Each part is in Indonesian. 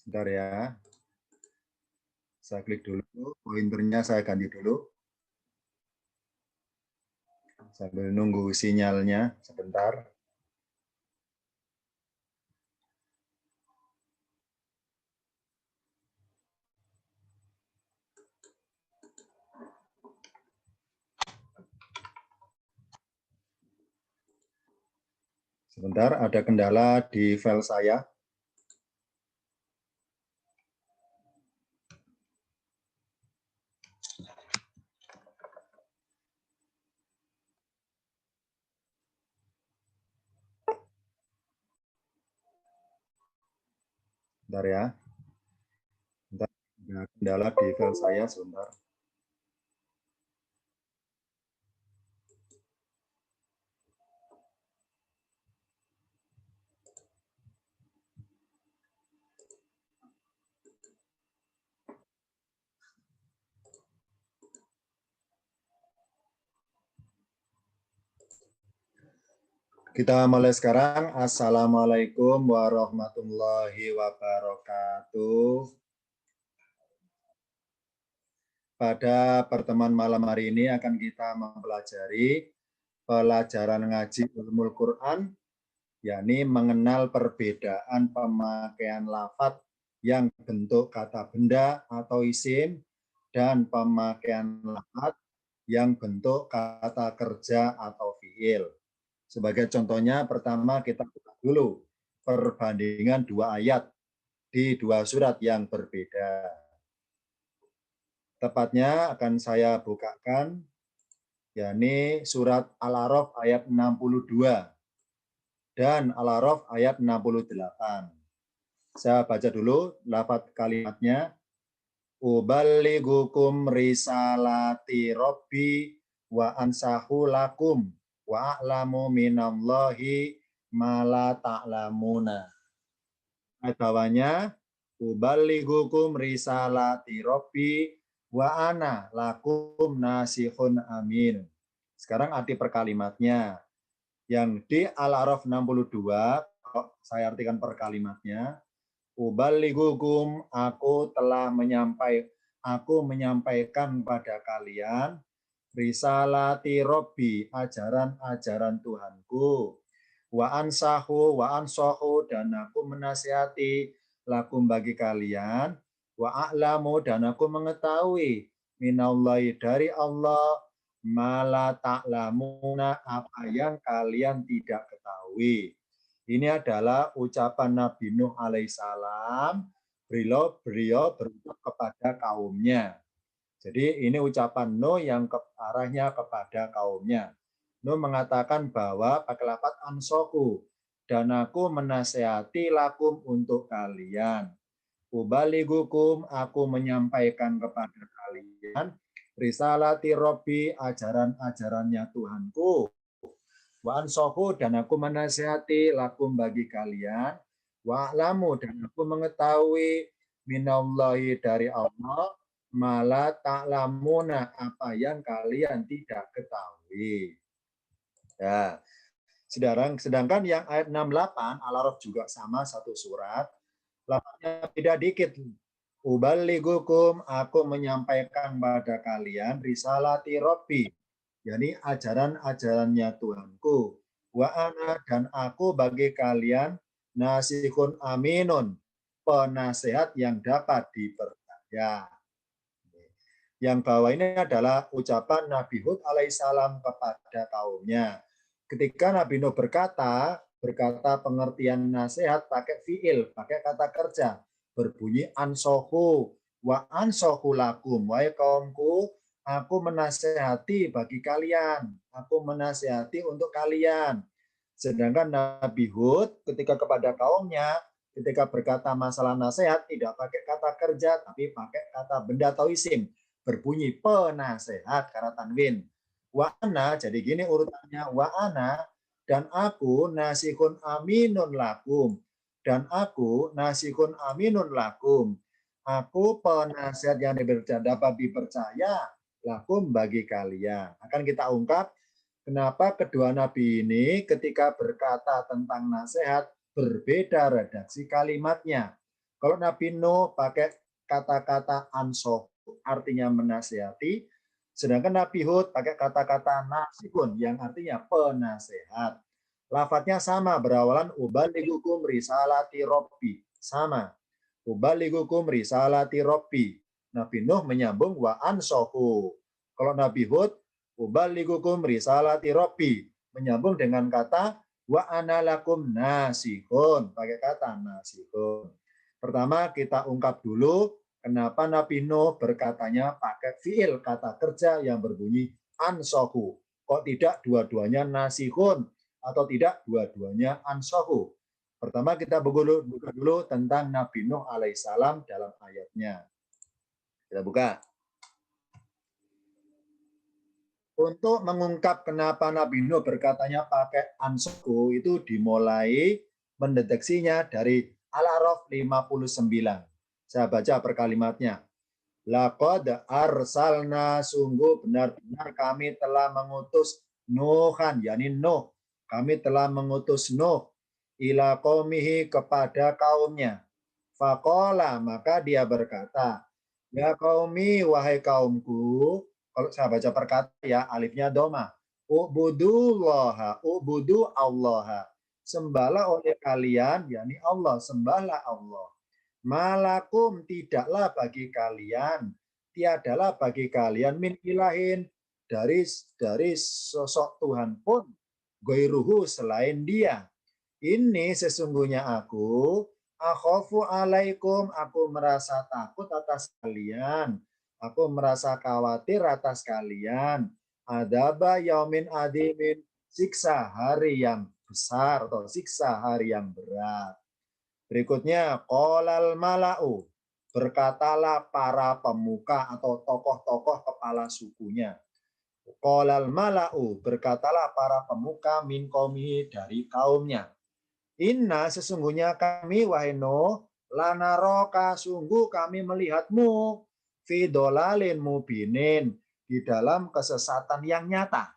Bentar ya. Saya klik dulu, pointernya saya ganti dulu. Sambil nunggu sinyalnya sebentar. Sebentar, ada kendala di file saya. Bentar ya. Bentar, ada kendala di file saya sebentar. Kita mulai sekarang. Assalamualaikum warahmatullahi wabarakatuh. Pada pertemuan malam hari ini akan kita mempelajari pelajaran ngaji Ulumul Quran, yakni mengenal perbedaan pemakaian lafadz yang bentuk kata benda atau isim dan pemakaian lafadz yang bentuk kata kerja atau fiil. Sebagai contohnya, pertama kita buka dulu perbandingan dua ayat di dua surat yang berbeda. Tepatnya akan saya bukakan, yakni surat Al-A'raf ayat 62 dan Al-A'raf ayat 68. Saya baca dulu lafadz kalimatnya. Uballighukum risalati Rabbi wa ansahu lakum wa a'lamu minallahi ma la ta'lamuna. Ayat bawahnya, uballighukum risalati Rabbi wa ana lakum nasihun amin. Sekarang arti perkalimatnya. Yang di Al-A'raf 62, saya artikan perkalimatnya. Uballighukum, aku menyampaikan pada kalian risalati Robbi, ajaran-ajaran Tuhanku. Wa ansahu, dan aku menasihati lakum bagi kalian. Wa a'lamu, dan aku mengetahui minallahi, dari Allah, mala ta'lamuna, apa yang kalian tidak ketahui. Ini adalah ucapan Nabi Nuh alaihissalam. Beliau berucap kepada kaumnya. Jadi ini ucapan Nuh yang arahnya kepada kaumnya. Nuh mengatakan bahwa pakai lafadz ansoku, dan aku menasehati lakum untuk kalian. Ubaligukum, aku menyampaikan kepada kalian risalati Robbi, ajaran-ajarannya Tuhanku. Wa ansohu, dan aku menasihati lakum bagi kalian. Wa a'lamu, dan aku mengetahui minallahi, dari Allah, mala ta'lamuna, apa yang kalian tidak ketahui. Ya. Sedangkan yang ayat 68 Al-A'raf juga sama, satu surat. Lafaznya beda dikit. Ubaligukum, aku menyampaikan pada kalian risalati Rabbi, yakni ajaran-ajarannya Tuhanku. Wa ana, dan aku bagi kalian nasihun aminun, penasehat yang dapat dipercaya. Yang bawah ini adalah ucapan Nabi Hud alaihissalam kepada kaumnya. Ketika Nabi Nuh berkata pengertian nasihat pakai fiil, pakai kata kerja, berbunyi ansohu wa ansohu lakum, wahai kaumku, aku menasehati bagi kalian, aku menasehati untuk kalian. Sedangkan Nabi Hud ketika kepada kaumnya, ketika berkata masalah nasihat, tidak pakai kata kerja, tapi pakai kata benda atau isim, berbunyi penasehat karena tanwin. Wa ana, jadi gini urutannya, wa ana, dan aku nasihun aminun lakum, dan aku nasihun aminun lakum, aku penasihat yang dapat dipercaya lakum bagi kalian. Akan kita ungkap kenapa kedua nabi ini ketika berkata tentang nasihat berbeda redaksi kalimatnya. Kalau Nabi Nuh pakai kata-kata ansoh, artinya menasehati, sedangkan Nabi Hud pakai kata-kata nasihun, yang artinya penasehat. Lafadznya sama, berawalan ubaligukum risalati robbi. Sama. Ubaligukum risalati robbi. Nabi Nuh menyambung wa ansohu. Kalau Nabi Hud, ubaligukum risalati robbi. Menyambung dengan kata wa analakum nasihun. Pakai kata nasihun. Pertama kita ungkap dulu kenapa Nabi Nuh berkatanya pakai fiil kata kerja yang berbunyi ansohu. Kok tidak dua-duanya nasihun atau tidak dua-duanya ansohu. Pertama kita buka dulu tentang Nabi Nuh alaihissalam dalam ayatnya. Kita buka. Untuk mengungkap kenapa Nabi Nuh berkatanya pakai ansohu itu dimulai mendeteksinya dari Al-A'raf 59. Saya baca per kalimatnya. Laqad arsalna, sungguh benar-benar kami telah mengutus Nuhan, yakni Nuh. Kami telah mengutus Nuh ila qaumihi, kepada kaumnya. Faqala, maka dia berkata, ya qaumi, wahai kaumku. Kalau saya baca perkata ya, alifnya doma. Ubudullaha, ubudu Allah. Sembahlah oleh kalian, yakni Allah, sembahlah Allah. Malakum, tidaklah bagi kalian, tiadalah bagi kalian min ilahin, dari sosok Tuhan pun, goiruhu, selain dia. Ini sesungguhnya aku, akhofu alaikum, aku merasa takut atas kalian. Aku merasa khawatir atas kalian. Adaba yaumin adimin, siksa hari yang besar atau siksa hari yang berat. Berikutnya, qolal mala'u, berkatalah para pemuka atau tokoh-tokoh kepala sukunya. Qolal mala'u, berkatalah para pemuka min qaumihi, dari kaumnya. Inna, sesungguhnya kami, wahai Nuh, lanaroka, sungguh kami melihatmu, fi dolalin mubinin, di dalam kesesatan yang nyata.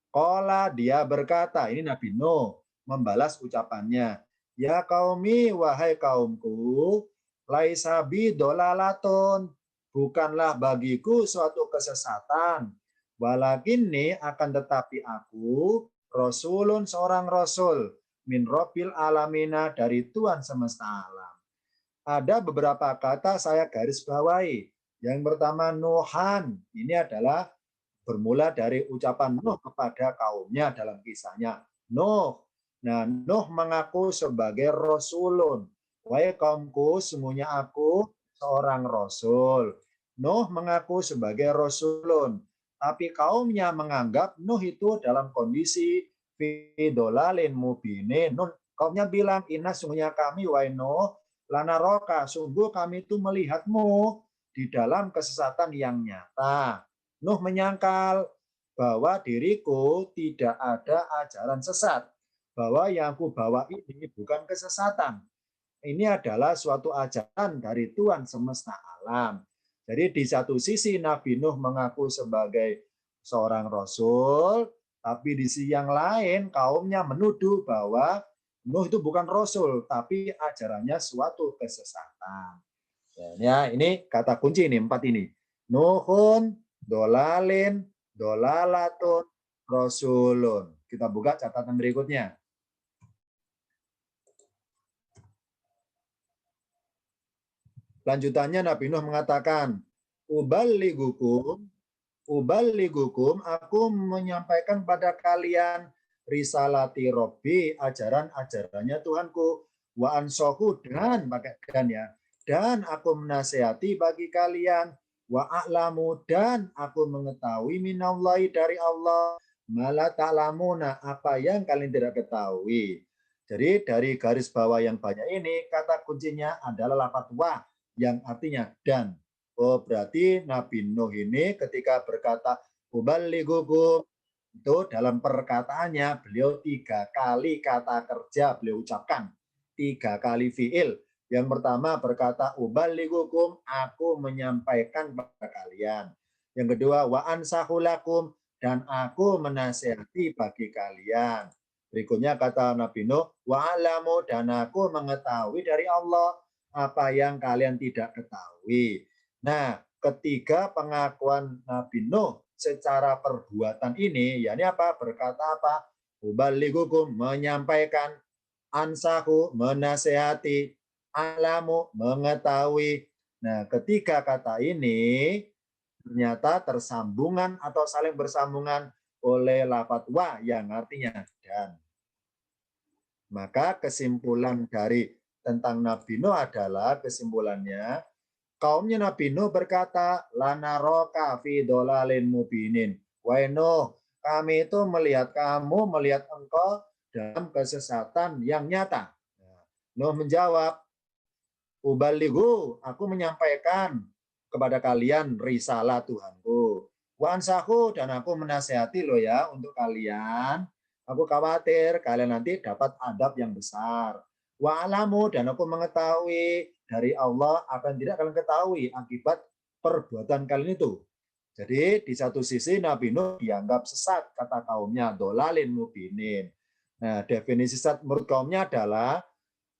Qala, dia berkata, ini Nabi Nuh membalas ucapannya. Ya kaumi, wahai kaumku, laisabi dolalatun, bukanlah bagiku suatu kesesatan. Walakinni, akan tetapi aku, rasulun, seorang rasul, min Rabbil alamina, dari Tuhan semesta alam. Ada beberapa kata saya garis bawahi. Yang pertama Nuhan, ini adalah bermula dari ucapan Nuh kepada kaumnya dalam kisahnya. Nuh. Nah, Nuh mengaku sebagai rasulun. Wahai kaumku, sesungguhnya aku seorang rasul. Nuh mengaku sebagai rasulun. Tapi kaumnya menganggap Nuh itu dalam kondisi fidolalin mubinin. Kaumnya bilang, inna, sungguhnya kami, wahai Nuh, lanaroka, sungguh kami itu melihatmu di dalam kesesatan yang nyata. Nuh menyangkal bahwa diriku tidak ada ajaran sesat, bahwa yang aku bawa ini bukan kesesatan. Ini adalah suatu ajaran dari Tuhan semesta alam. Jadi di satu sisi Nabi Nuh mengaku sebagai seorang rasul, tapi di sisi yang lain kaumnya menuduh bahwa Nuh itu bukan rasul, tapi ajarannya suatu kesesatan. Ya, ini kata kunci ini, 4 ini. Nuhun, dolalin, dolalatun, rasulun. Kita buka catatan berikutnya. Lanjutannya Nabi Nuh mengatakan, Ubaligukum, aku menyampaikan pada kalian risalati Robbi, ajaran-ajarannya Tuhanku, wa ansohu, dan dan aku menasehati bagi kalian, wa a'lamu, dan aku mengetahui minallahi, dari Allah, mala ta'lamuna, apa yang kalian tidak ketahui. Jadi dari garis bawah yang banyak ini, kata kuncinya adalah lafadz wa, yang artinya dan. Oh, berarti Nabi Nuh ini ketika berkata uballighukum, itu dalam perkataannya beliau 3 kali kata kerja beliau ucapkan, 3 kali fiil. Yang pertama berkata uballighukum, aku menyampaikan kepada kalian. Yang kedua wa ansahulakum, dan aku menasihati bagi kalian. Berikutnya kata Nabi Nuh, wa alamu, dan aku mengetahui dari Allah, apa yang kalian tidak ketahui. Nah, ketiga pengakuan Nabi Nuh secara perbuatan ini, yakni apa? Berkata apa? Ubaligukum, menyampaikan, ansahu, menasehati, alamu, mengetahui. Nah, ketiga kata ini ternyata tersambungan atau saling bersambungan oleh lafadz wa yang artinya dan. Maka kesimpulan dari tentang Nabi Nuh adalah kesimpulannya kaumnya Nabi Nuh berkata lana roka fi dolalin mubinin. Wahai Nuh, kami itu melihat kamu, melihat engkau dalam kesesatan yang nyata. Nuh menjawab, ubaligu, aku menyampaikan kepada kalian risalah Tuhanku. Wansahu, dan aku menasehati loh ya untuk kalian. Aku khawatir kalian nanti dapat adab yang besar. Wa alamu, dan aku mengetahui dari Allah apa yang tidak kalian ketahui akibat perbuatan kalian itu. Jadi di satu sisi Nabi Nuh dianggap sesat kata kaumnya, dolalin mubinin. Nah, definisi sesat menurut kaumnya adalah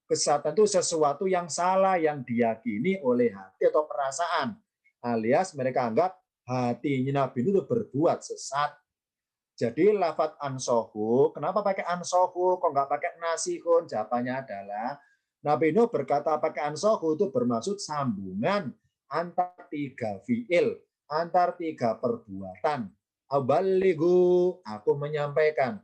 kesesatan itu sesuatu yang salah yang diyakini oleh hati atau perasaan. Alias mereka anggap hatinya Nabi itu berbuat sesat. Jadi lafadz ansohu, kenapa pakai ansohu, kok nggak pakai nasihun? Jawabannya adalah Nabi Nuh berkata pakai ansohu itu bermaksud sambungan antar tiga fiil, antar tiga perbuatan. Abaligu, aku menyampaikan.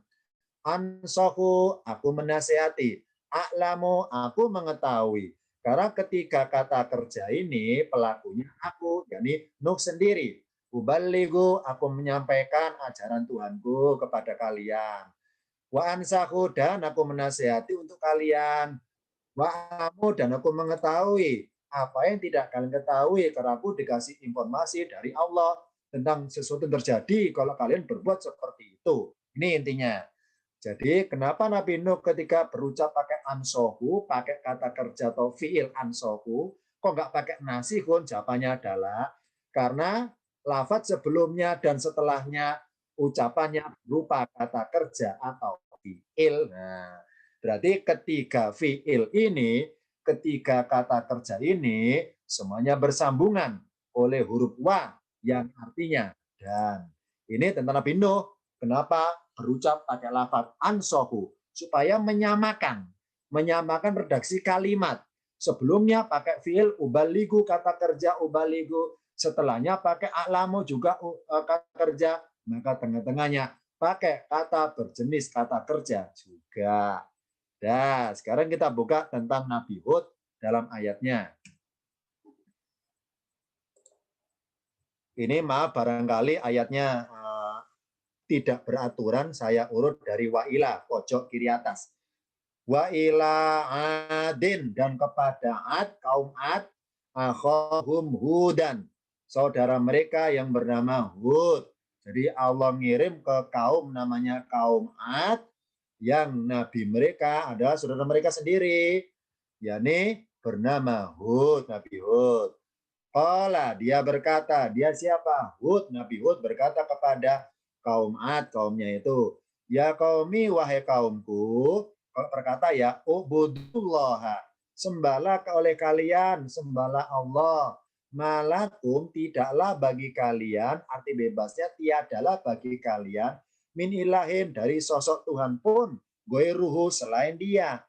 Ansohu, aku menasehati. A'lamu, aku mengetahui. Karena ketiga kata kerja ini pelakunya aku, yakni Nuh sendiri. Ubaligu, aku menyampaikan ajaran Tuhanku kepada kalian. Wa ansahu, dan aku menasehati untuk kalian. Wa amu, dan aku mengetahui apa yang tidak kalian ketahui karena aku dikasih informasi dari Allah tentang sesuatu yang terjadi kalau kalian berbuat seperti itu. Ini intinya. Jadi kenapa Nabi Nuh ketika berucap pakai ansohu, pakai kata kerja atau fiil ansohu, kok nggak pakai nasihun? Jawabannya adalah karena lafadz sebelumnya dan setelahnya ucapannya berupa kata kerja atau fiil. Nah, berarti ketiga fiil ini, ketiga kata kerja ini semuanya bersambungan oleh huruf wa yang artinya dan. Ini tentang Nabi Nuh. Kenapa berucap pakai lafaz ansohu? Supaya menyamakan redaksi kalimat. Sebelumnya pakai fiil ubaligu, kata kerja ubaligu. Setelahnya pakai a'lamu juga kata kerja. Maka tengah-tengahnya pakai kata berjenis kata kerja juga. Nah, sekarang kita buka tentang Nabi Hud dalam ayatnya. Ini maaf barangkali ayatnya tidak beraturan, saya urut dari wa'ila, pojok kiri atas. Wa'ila adin, dan kepada Ad, kaum Ad, akhahum hudan, saudara mereka yang bernama Hud. Jadi Allah ngirim ke kaum namanya kaum Ad, yang nabi mereka adalah saudara mereka sendiri, yakni bernama Hud, Nabi Hud. Qala, dia berkata, dia siapa? Hud, Nabi Hud berkata kepada kaum Ad, kaumnya itu, ya kaumi, wahai kaumku, kalau berkata ya, ubudullah, sembahlah oleh kalian, sembahlah Allah, malakum, tidaklah bagi kalian, arti bebasnya tiadalah bagi kalian, min ilahin, dari sosok Tuhan pun, goiruhu, selain dia.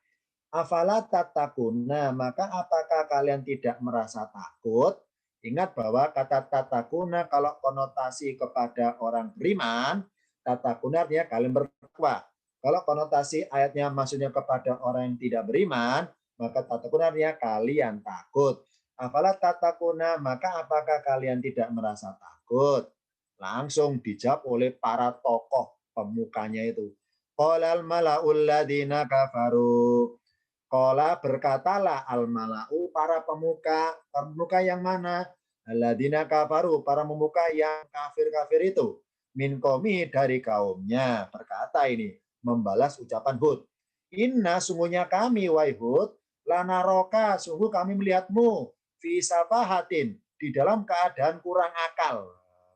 Afala tatakuna, maka apakah kalian tidak merasa takut? Ingat bahwa kata tatakuna kalau konotasi kepada orang beriman, tatakuna artinya kalian bertakwa. Kalau konotasi ayatnya maksudnya kepada orang yang tidak beriman, maka tatakuna artinya kalian takut. Afala tatakuna, maka apakah kalian tidak merasa takut? Langsung dijawab oleh para tokoh pemukanya itu. Qolal mala'ul ladina kafaru. Qala, berkatalah al-mala'u, para pemuka. Pemuka yang mana? Alladzina kafaru, para pemuka yang kafir-kafir itu. Min qomi, dari kaumnya. Berkata ini, membalas ucapan Hud. Inna, sungguhnya kami, wahai Hud, lana roka, sungguh kami melihatmu. Fi safahatin, di dalam keadaan kurang akal.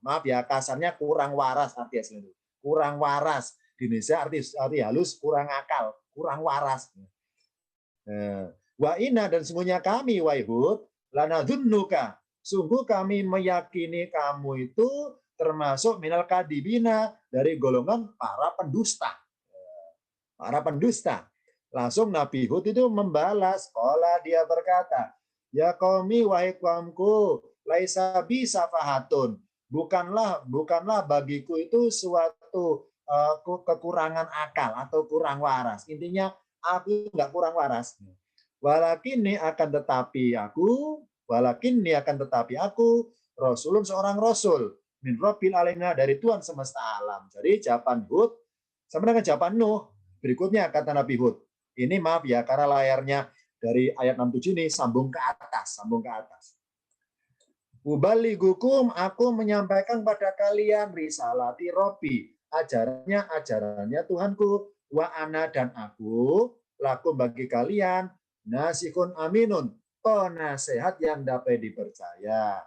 Maaf ya, kasarnya kurang waras arti asli itu. Kurang waras. Di Indonesia arti halus kurang akal, kurang waras. Wa inna dan sungguhnya kami, wahai Hud, lanadhunnuka. Sungguh kami meyakini kamu itu termasuk minal kadibina, dari golongan para pendusta. Para pendusta. Langsung Nabi Hud itu membalas. Qala, dia berkata, ya qaumi, wahai kaumku, laisa bi safahatun. Bukanlah bagiku itu suatu kekurangan akal atau kurang waras. Intinya aku nggak kurang waras. Walakinni akan tetapi aku rasulun, seorang rasul min rabbil alaina, dari Tuhan semesta alam. Jadi jawaban Hud sama dengan jawaban Nuh. Berikutnya kata Nabi Hud. Ini maaf ya, karena layarnya dari ayat 67 ini sambung ke atas. Ubaligukum, aku menyampaikan pada kalian risalati Robbi, ajarannya Tuhanku, wa ana dan aku, lakum bagi kalian, nasihun aminun, penasehat yang dapat dipercaya.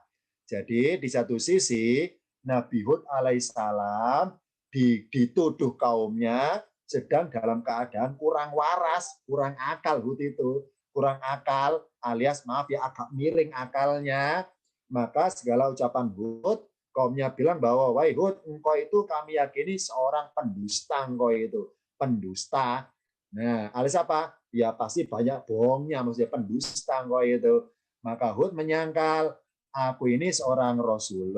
Jadi di satu sisi Nabi Hud alaihissalam dituduh kaumnya sedang dalam keadaan kurang waras, kurang akal. Hud itu kurang akal, alias maaf ya, agak miring akalnya. Maka segala ucapan Hud, kaumnya bilang bahwa, wahai Hud, engkau itu kami yakini seorang pendusta, engkau itu pendusta. Nah, alias apa? Ya pasti banyak bohongnya, maksudnya pendusta engkau itu. Maka Hud menyangkal, aku ini seorang rasul,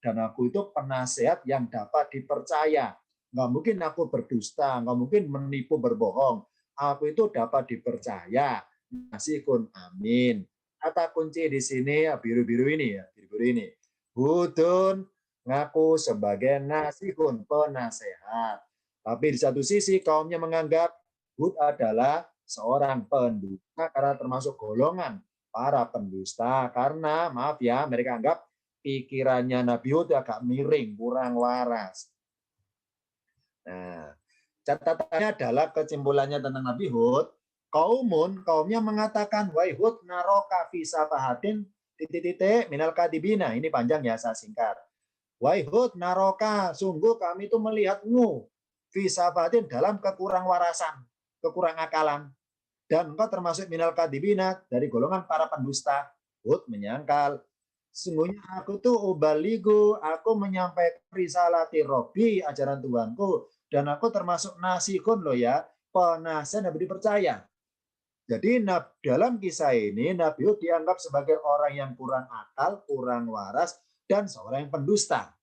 dan aku itu penasehat yang dapat dipercaya. Nggak mungkin aku berdusta, nggak mungkin menipu berbohong. Aku itu dapat dipercaya. Nasihun amin. Kata kunci di sini biru-biru ini ya, biru-biru ini. Hudun ngaku sebagai nasihun, penasehat. Tapi di satu sisi kaumnya menganggap Hud adalah seorang pendusta karena termasuk golongan para pendusta. Karena maaf ya, mereka anggap pikirannya Nabi Hud agak miring, kurang waras. Nah, catatannya adalah kesimpulannya tentang Nabi Hud, kaumnya mengatakan, wahai Hud, naroka fi safahatin titik-titik minal kadibina. Ini panjang ya, saya singkat. Wahai Hud, naroka, sungguh kami itu melihatmu fi safahatin, dalam kekurang warasan, kekurang akalan. Dan engkau termasuk minal kadibina, dari golongan para pendusta. Hud menyangkal, sungguhnya aku tuh ubaligu, aku menyampaikan risalati Robbi, ajaran Tuhanku, dan aku termasuk nasihun loh ya, penasihat yang dipercaya. Jadi dalam kisah ini Nabi Hud dianggap sebagai orang yang kurang akal, kurang waras, dan seorang yang pendusta.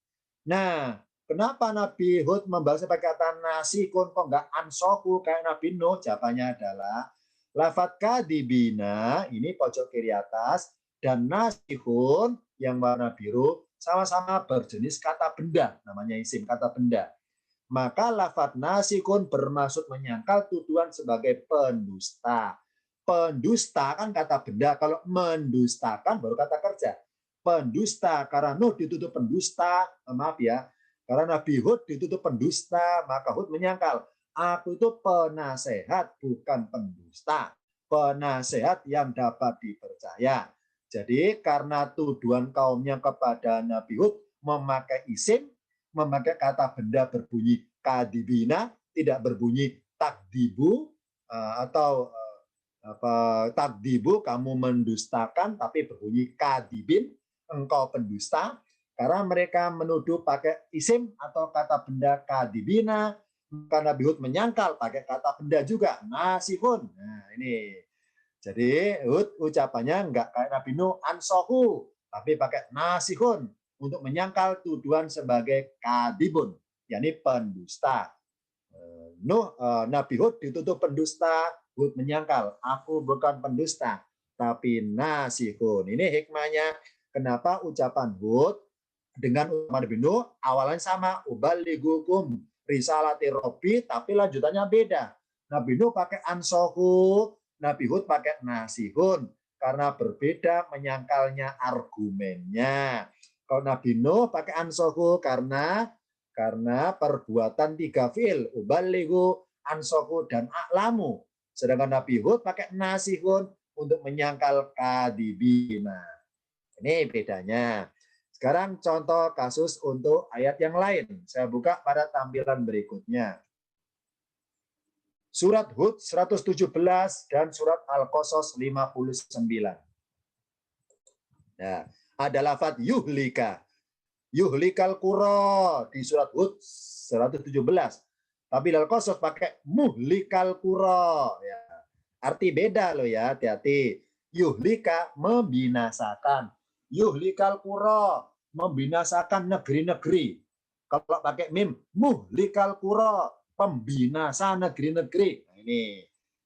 Nah, kenapa Nabi Hud membalas pakai kata nasihun, kok nggak ansoku kayak Nabi Nuh? Jawabannya adalah lafat kadibina, ini pojok kiri atas, dan nasihun yang warna biru sama-sama berjenis kata benda, namanya isim, kata benda. Maka lafat nasikun bermaksud menyangkal tuduhan sebagai pendusta. Pendusta kan kata benda, kalau mendustakan baru kata kerja. Pendusta, karena Nuh dituduh pendusta, maaf ya, karena Nabi Hud dituduh pendusta, maka Hud menyangkal, aku itu penasehat, bukan pendusta. Penasehat yang dapat dipercaya. Jadi karena tuduhan kaumnya kepada Nabi Hud memakai isim, memakai kata benda berbunyi kadibina, tidak berbunyi takdibu, atau takdibu, kamu mendustakan, tapi berbunyi kadibin, engkau pendusta. Karena mereka menuduh pakai isim atau kata benda kadibina, maka Nabi Hud menyangkal pakai kata benda juga, nasihun. Nah ini, jadi Hud ucapannya enggak kayak Nabi Nuh ansohu, tapi pakai nasihun untuk menyangkal tuduhan sebagai kadibun, yakni pendusta. Nabi Hud dituduh pendusta, Hud menyangkal, aku bukan pendusta, tapi nasihun. Ini hikmahnya kenapa ucapan Hud dengan ucapan Nabi Nuh awalnya sama, ubaligukum risalati Robbi, tapi lanjutannya beda. Nabi Nuh pakai ansohu, Nabi Hud pakai nasihun, karena berbeda menyangkalnya argumennya. Kalau Nabi Nuh pakai ansohu karena perbuatan 3 fi'il, ubalighu, ansohu, dan a'lamu. Sedangkan Nabi Hud pakai nasihun untuk menyangkal kadibina. Ini bedanya. Sekarang contoh kasus untuk ayat yang lain. Saya buka pada tampilan berikutnya. Surat Hud 117 dan surat Al-Qasas 59. Nah, ada lafaz yuhlika. Yuhlikal qura di surat Hud 117. Tapi dalam Qasas pakai muhlikal qura. Ya. Arti beda loh ya, hati-hati. Yuhlika membinasakan. Yuhlikal qura membinasakan negeri-negeri. Kalau pakai mim, muhlikal qura pembinasa negeri-negeri. Nah, ini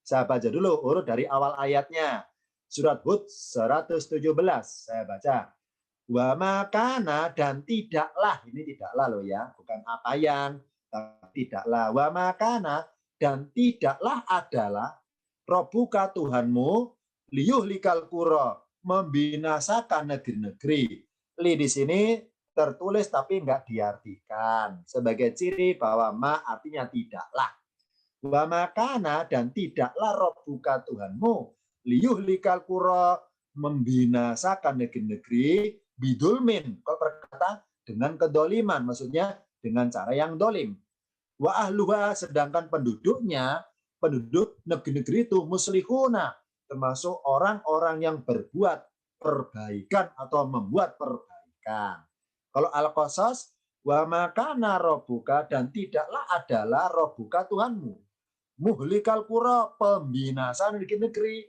saya baca dulu urut dari awal ayatnya. Surat Hud 117. Saya baca. Wa makana dan tidaklah, ini tidaklah loh ya, bukan apa yang, tidaklah. Wa makana dan tidaklah adalah Robuka Tuhanmu liyuhlikal qura membinasakan negeri-negeri. Li di sini tertulis tapi enggak diartikan sebagai ciri bahwa ma artinya tidaklah. Wa makana dan tidaklah Robuka Tuhanmu liyuhlikal qura membinasakan negeri-negeri bidulmin. Kalau berkata dengan kedoliman, maksudnya dengan cara yang dolim. Wa ahluha sedangkan penduduknya, penduduk negeri-negeri itu muslihuna, termasuk orang-orang yang berbuat perbaikan atau membuat perbaikan. Kalau Al-Qasas, wa makana robuka dan tidaklah adalah robuka Tuhanmu. Muhlikal qura pembinasa negeri-negeri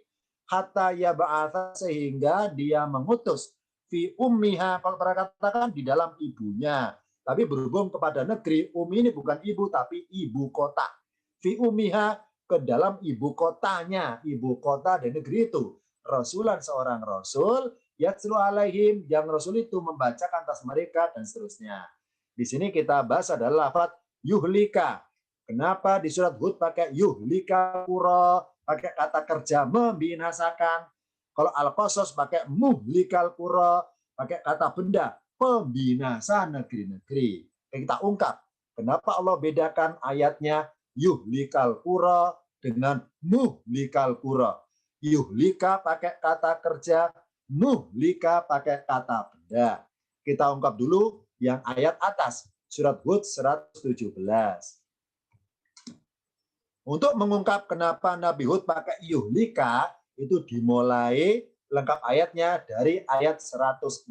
hatta ya ba'atha sehingga dia mengutus fi ummiha, kalau katakan di dalam ibunya. Tapi berhubung kepada negeri, ini bukan ibu tapi ibu kota. Fi ummiha ke dalam ibu kotanya, ibu kota dan negeri itu. Rasulan seorang rasul, yatslu alaihim, yang rasul itu membacakan atas mereka dan seterusnya. Di sini kita bahas adalah lafaz yuhlika. Kenapa di surat Hud pakai yuhlika qura, pakai kata kerja membinasakan. Kalau Al-Qasas pakai muhlikal qura, pakai kata benda pembinasa negeri-negeri. Kita ungkap kenapa Allah bedakan ayatnya yuhlikal qura dengan muhlikal qura. Yuhlika pakai kata kerja, muhlika pakai kata benda. Kita ungkap dulu yang ayat atas, surat Hud 117. Untuk mengungkap kenapa Nabi Hud pakai yuhlika, itu dimulai lengkap ayatnya dari ayat 116.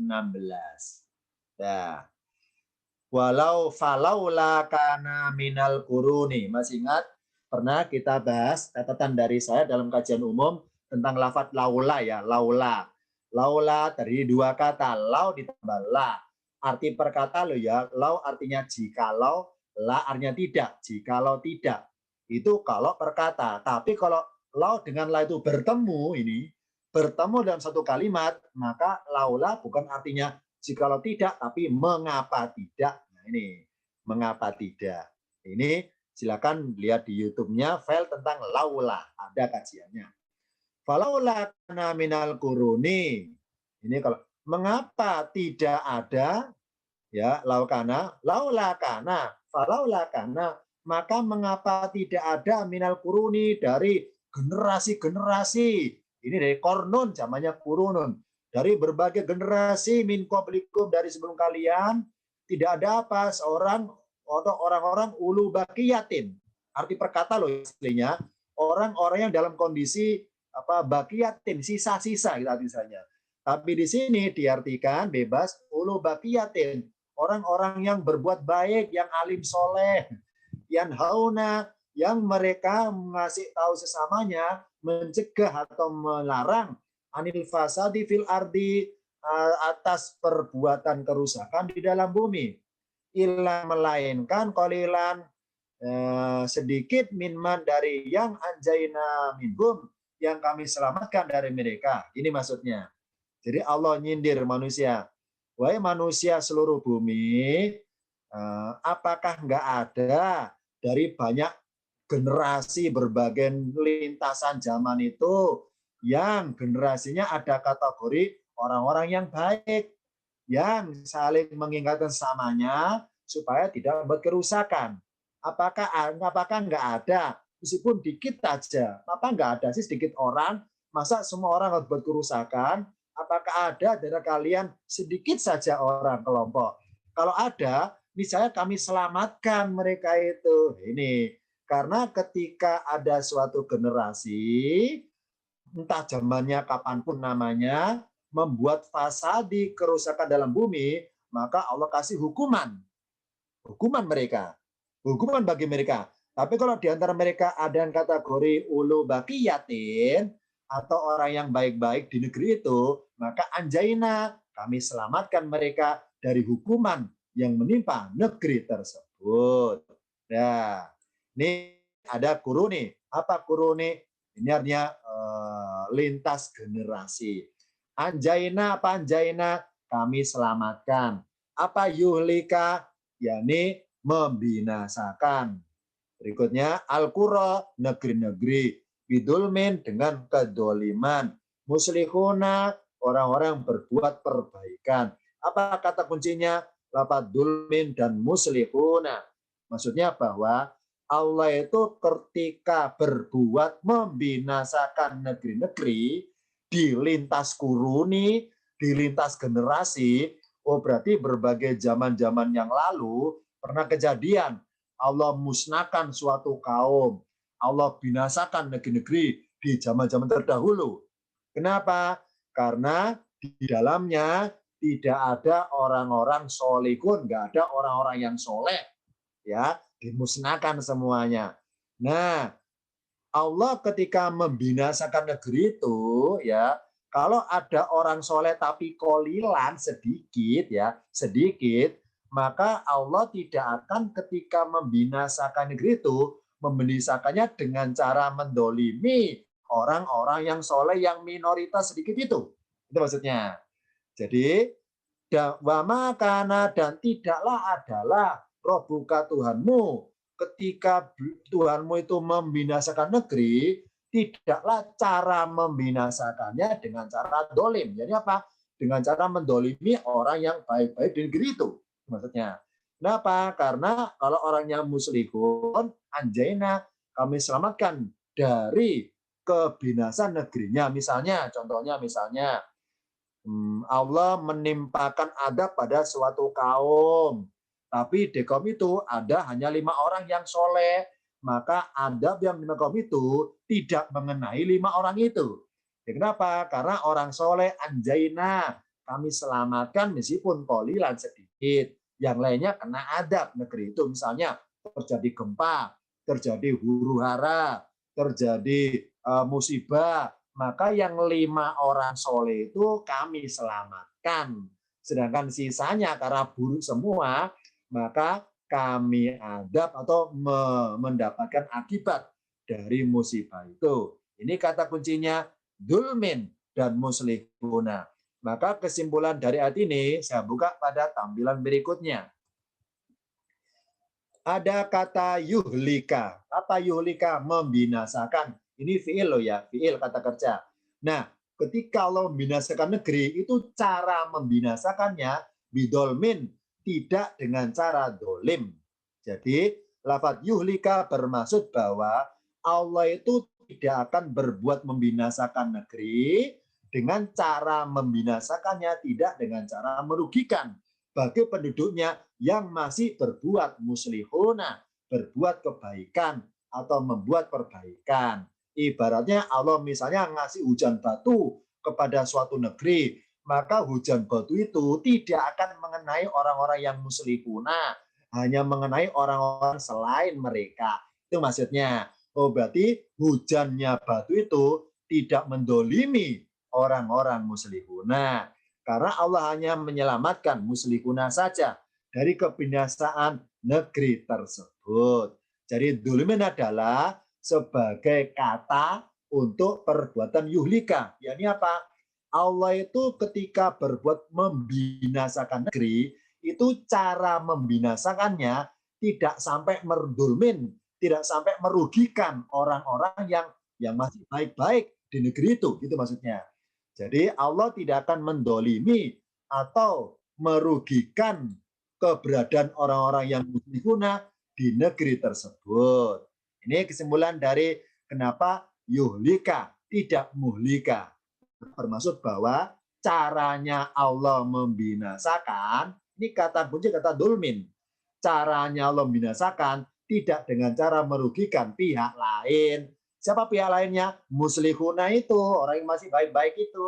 Nah, walau falaula kana minal quruni. Masih ingat? Pernah kita bahas catatan dari saya dalam kajian umum tentang lafaz laula ya, laula. Laula terdiri dua kata, lau ditambah la. Arti perkata lo ya, lau artinya jikalau, la artinya tidak, jikalau tidak. Itu kalau perkata. Tapi kalau lau dengan la itu bertemu bertemu dalam satu kalimat, maka laula bukan artinya jikalau tidak, tapi mengapa tidak. Nah ini, mengapa tidak. Ini silakan lihat di YouTube-nya file tentang laula, ada kajiannya. Falaula kana minal quruni. Ini kalau mengapa tidak ada ya laukana, laula kana, falaula kana, maka mengapa tidak ada minal quruni dari generasi-generasi. Ini dari kornun, zamannya kurunun. Dari berbagai generasi min qablikum dari sebelum kalian tidak ada apa seorang atau orang-orang ulu baqiyatin. Arti perkata loh istilahnya, orang-orang yang dalam kondisi baqiyatin, sisa-sisa gitu misalnya. Tapi di sini diartikan bebas ulu baqiyatin, orang-orang yang berbuat baik, yang alim soleh, yang hauna, yang mereka mengasih tahu sesamanya, mencegah atau melarang anil fasadi fil ardi, atas perbuatan kerusakan di dalam bumi. Illa melainkan qalilan, sedikit minman dari yang anjaina minhum, yang kami selamatkan dari mereka. Ini maksudnya. Jadi Allah nyindir manusia. Wahai manusia seluruh bumi, apakah enggak ada dari banyak generasi berbagai lintasan zaman itu yang generasinya ada kategori orang-orang yang baik, yang saling mengingatkan sesamanya supaya tidak membuat kerusakan. Apakah enggak ada? Meskipun dikit aja, apa enggak ada sih sedikit orang? Masa semua orang harus buat kerusakan? Apakah ada dari kalian sedikit saja orang kelompok? Kalau ada, misalnya kami selamatkan mereka itu. Ini Karena ketika ada suatu generasi, entah zamannya kapanpun namanya, membuat fasadi kerusakan dalam bumi, maka Allah kasih hukuman. Hukuman mereka. Hukuman bagi mereka. Tapi kalau di antara mereka ada yang kategori ulu baqiyatin, atau orang yang baik-baik di negeri itu, maka anjaina, kami selamatkan mereka dari hukuman yang menimpa negeri tersebut. Nah, ini ada kuruni. Apa kuruni? Ini artinya lintas generasi. Anjaina apa anjaina? Kami selamatkan. Apa yuhlika? Yakni membinasakan. Berikutnya al-qura, negeri-negeri, bidulmin dengan kedoliman, muslihuna orang-orang berbuat perbaikan. Apa kata kuncinya? Lafaz dulmin dan muslihuna. Maksudnya bahwa Allah itu ketika berbuat membinasakan negeri-negeri di lintas kuruni, di lintas generasi, oh berarti berbagai zaman-zaman yang lalu pernah kejadian Allah musnahkan suatu kaum, Allah binasakan negeri-negeri di zaman-zaman terdahulu. Kenapa? Karena di dalamnya tidak ada orang-orang solihun, nggak ada orang-orang yang soleh, ya dimusnahkan semuanya. Nah, Allah ketika membinasakan negeri itu, ya kalau ada orang soleh tapi kolilan sedikit, ya sedikit, maka Allah tidak akan ketika membinasakan negeri itu membinasakannya dengan cara mendolimi orang-orang yang soleh yang minoritas sedikit itu maksudnya. Jadi wa makana dan tidaklah adalah robuka Tuhanmu ketika Tuhanmu itu membinasakan negeri, tidaklah cara membinasakannya dengan cara dolim. Jadi apa? Dengan cara mendolimi orang yang baik-baik di negeri itu. Maksudnya. Kenapa? Karena kalau orangnya muslihun, anjaina, kami selamatkan dari kebinasan negerinya. Misalnya, contohnya misalnya, Allah menimpakan adab pada suatu kaum. Tapi di kaum itu ada hanya 5 orang yang soleh. Maka adab yang di kaum itu tidak mengenai 5 orang itu. Ya, kenapa? Karena orang soleh anjaina. Kami selamatkan meskipun kolilan sedikit. Yang lainnya kena adab negeri itu. Misalnya terjadi gempa, terjadi huru hara, terjadi musibah, maka yang 5 orang soleh itu kami selamatkan. Sedangkan sisanya karena buruk semua, maka kami adab atau mendapatkan akibat dari musibah itu. Ini kata kuncinya dulmin dan muslihuna. Maka kesimpulan dari ayat ini saya buka pada tampilan berikutnya. Ada kata yuhlika. Kata yuhlika membinasakan. Ini fiil loh ya, fiil kata kerja. Nah, ketika Allah membinasakan negeri, itu cara membinasakannya bidolmin, tidak dengan cara dolim. Jadi, lafaz yuhlika bermaksud bahwa Allah itu tidak akan berbuat membinasakan negeri dengan cara membinasakannya tidak dengan cara merugikan bagi penduduknya yang masih berbuat muslihuna, berbuat kebaikan atau membuat perbaikan. Ibaratnya Allah misalnya ngasih hujan batu kepada suatu negeri, maka hujan batu itu tidak akan mengenai orang-orang yang muslihuna, hanya mengenai orang-orang selain mereka. Itu maksudnya. Oh, berarti hujannya batu itu tidak mendolimi orang-orang muslihuna. Karena Allah hanya menyelamatkan muslihuna saja dari kebinasaan negeri tersebut. Jadi dulumin adalah sebagai kata untuk perbuatan yuhlika. Yakni apa? Allah itu ketika berbuat membinasakan negeri, itu cara membinasakannya tidak sampai merdulmin, tidak sampai merugikan orang-orang yang masih baik-baik di negeri itu, gitu maksudnya. Jadi Allah tidak akan mendolimi atau merugikan keberadaan orang-orang yang muslimuna di negeri tersebut. Ini kesimpulan dari kenapa yuhlika tidak muhlika. Bermaksud bahwa caranya Allah membinasakan, ini kata kunci kata dulmin. Caranya Allah membinasakan tidak dengan cara merugikan pihak lain. Siapa pihak lainnya? Muslihuna itu, orang yang masih baik-baik itu.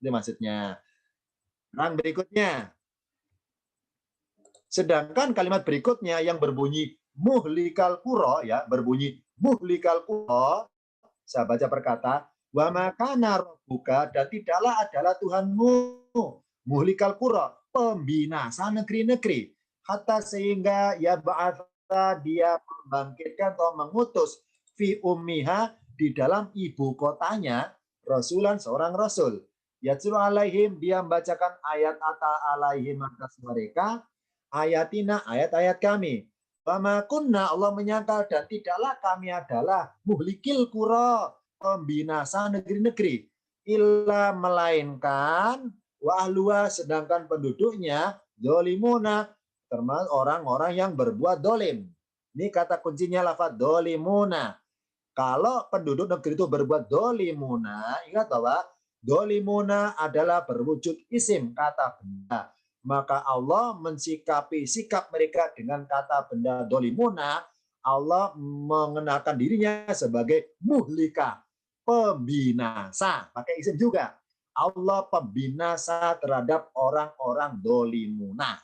Itu maksudnya. Yang berikutnya. Sedangkan kalimat berikutnya yang berbunyi muhlikal kuro, ya, berbunyi muhlikal kuro, saya baca perkata, wa makana rabbuka, dan tidaklah adalah Tuhanmu muhlikal kuro, pembinasa negeri-negeri, hatta sehingga ya ba'atha, dia membangkitkan atau mengutus fi ummiha, di dalam ibu kotanya, rasulan, seorang rasul. Yatsulu alaihim, dia membacakan ayat alaihim atas mereka, ayatina, ayat-ayat kami. Wama kunna, Allah menyangkal, dan tidaklah kami adalah muhlikil kuro, pembinasa negeri-negeri, illa melainkan wa ahluha, sedangkan penduduknya dolimuna, termasuk orang-orang yang berbuat dolim. Ini kata kuncinya lafaz dolimuna. Kalau penduduk negeri itu berbuat dolimuna, ingat bahwa dolimuna adalah berwujud isim, kata benda. Maka Allah mensikapi sikap mereka dengan kata benda dolimuna. Allah mengenalkan dirinya sebagai muhlika, pembinasa. Pakai isim juga. Allah pembinasa terhadap orang-orang dolimuna.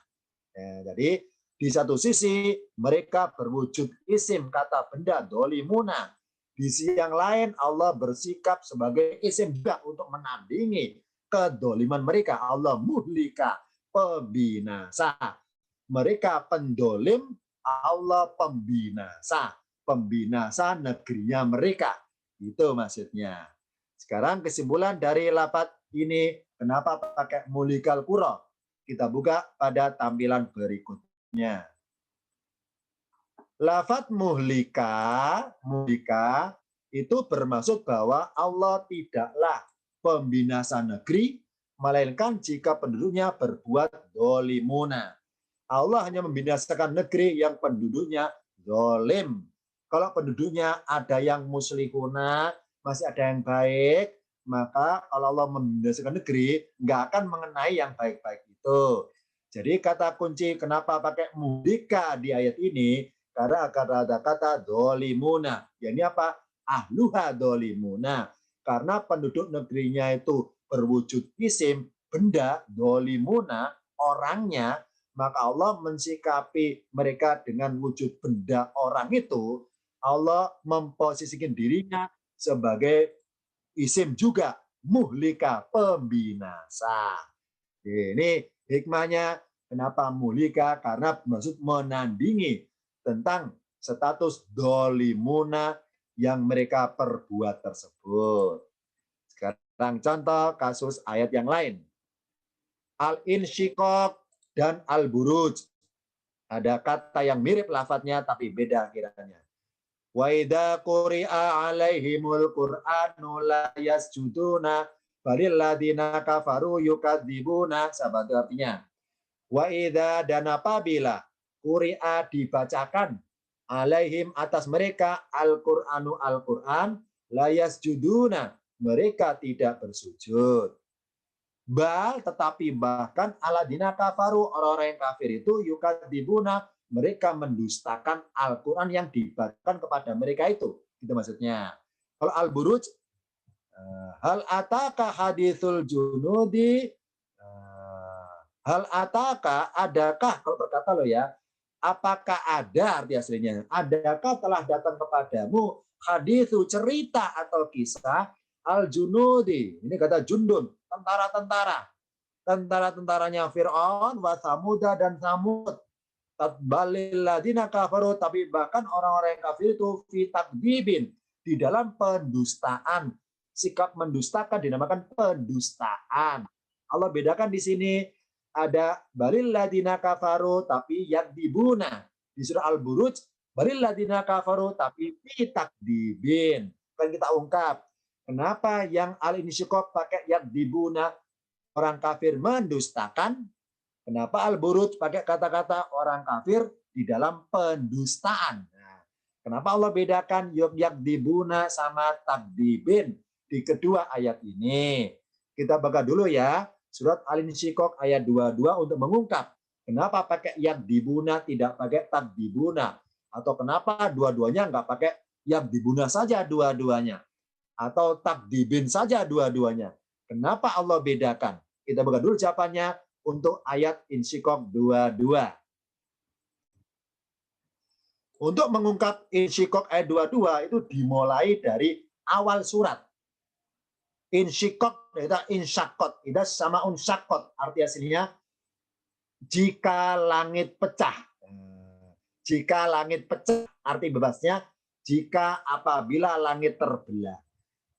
Ya, jadi di satu sisi mereka berwujud isim kata benda dolimuna. Di sisi yang lain Allah bersikap sebagai isim juga untuk menandingi kedoliman mereka. Allah muhlika, pembinasa. Mereka pendolim, Allah pembinasa. Pembinasa negerinya mereka. Itu maksudnya. Sekarang kesimpulan dari lafaz ini, kenapa pakai muhlikal kuro? Kita buka pada tampilan berikutnya. Lafaz muhlika itu bermaksud bahwa Allah tidaklah pembinasa negeri, melainkan jika penduduknya berbuat dolimuna. Allah hanya membinasakan negeri yang penduduknya dolim. Kalau penduduknya ada yang muslihuna, masih ada yang baik, maka kalau Allah membinasakan negeri, nggak akan mengenai yang baik-baik itu. Jadi kata kunci kenapa pakai muhlika di ayat ini, karena akan ada kata dolimuna. Ya, ini apa? Ahluha dolimuna. Karena penduduk negerinya itu berwujud isim, benda, dolimuna, orangnya, maka Allah mensikapi mereka dengan wujud benda orang itu. Allah memposisikan dirinya sebagai isim juga, muhlika, pembinasa. Ini hikmahnya kenapa muhlika, karena maksud menandingi tentang status dolimuna yang mereka perbuat tersebut. Sekarang contoh kasus ayat yang lain. Al-insyiqaq dan al-buruj. Ada kata yang mirip lafadznya tapi beda kiranya. Wa idza quri'a 'alaihimul qur'anu la yasjuduna balil ladina kafaru yukadzibuna. Sahabat artinya. Wa idza, dan apabila quri'a dibacakan alaihim atas mereka al-Qur'anu Al-Qur'an la yasjuduna, mereka tidak bersujud. Bal, tetapi bahkan aladina kafaru, orang-orang yang kafir itu yukadzibuna, mereka mendustakan Al-Quran yang dibacakan kepada mereka itu. Itu maksudnya. Kalau Al-Buruj, hal ataka hadithul junudi, hal ataka, adakah, kalau berkata lo ya, apakah ada, arti aslinya, adakah telah datang kepadamu hadithu, cerita atau kisah al-junudi, ini kata jundun, tentara-tentara, tentara-tentaranya Fir'aun, wa Samuda, dan Samud, balilladina kafaru, tapi bahkan orang-orang yang kafir itu fitakdibin, di dalam pendustaan, sikap mendustakan dinamakan pendustaan. Allah bedakan di sini, ada balilladina kafaru tapi yakdibuna. Di surah Al-Buruj, balilladina kafaru tapi fitakdibin. Kan kita ungkap, kenapa yang al-insyiqaq pakai yakdibuna, orang kafir mendustakan? Kenapa Al-Buruj pakai kata-kata orang kafir di dalam pendustaan? Nah, kenapa Allah bedakan yakdibuna sama takdibin di kedua ayat ini? Kita baca dulu ya, surat Al-Insyiqaq ayat 22 untuk mengungkap kenapa pakai yakdibuna tidak pakai takdibuna. Atau kenapa dua-duanya nggak pakai yang dibunuh saja dua-duanya? Atau takdibin saja dua-duanya? Kenapa Allah bedakan? Kita buka dulu jawabannya untuk ayat Insyikok 22. Untuk mengungkap Insyikok ayat 22 itu dimulai dari awal surat. Insyikok, itu insyakot, itu sama unsakot. Arti aslinya jika langit pecah. Jika langit pecah, arti bebasnya jika apabila langit terbelah.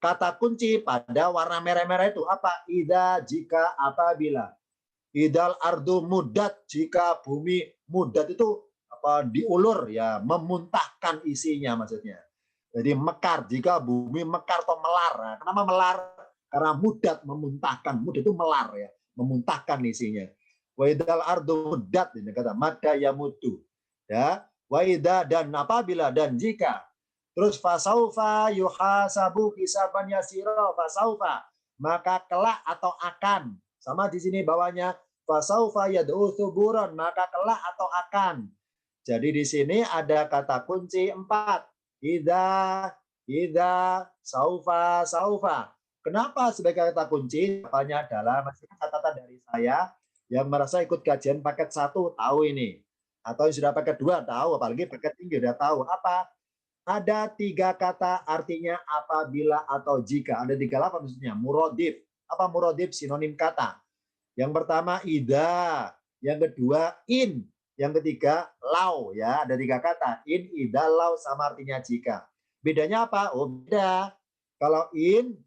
Kata kunci pada warna merah-merah itu apa? Ida, jika, apabila. Idal ardu mudat, jika bumi mudat itu apa diulur ya, memuntahkan isinya maksudnya. Jadi mekar, jika bumi mekar atau melar. Nah, kenapa melar? Karena mudat, memuntahkan. Mudat itu melar ya, memuntahkan isinya. Wa idal ardu mudat, ini kata mada yamutu. Ya, wa ida, dan apabila dan jika. Terus fasaufa yuhasabu hisaban yasira, fasaufa, maka kelak atau akan. Sama di sini bawahnya fasaufa yad'u thuburan, maka kelak atau akan. Jadi di sini ada kata kunci 4. Ida, saufa, saufa. Kenapa sebagai kata kunci? Jawabannya adalah masih catatan dari saya yang merasa ikut kajian paket 1 tahu ini. Atau yang sudah paket 2 tahu, apalagi paket 3 sudah tahu. Apa? Ada 3 kata artinya apabila atau jika. Ada 3 apa maksudnya? Murodif. Apa murodif? Sinonim kata. Yang pertama ida, yang kedua in, yang ketiga lau ya. Ada 3 kata. In, ida, lau sama artinya jika. Bedanya apa? Oh beda. Kalau in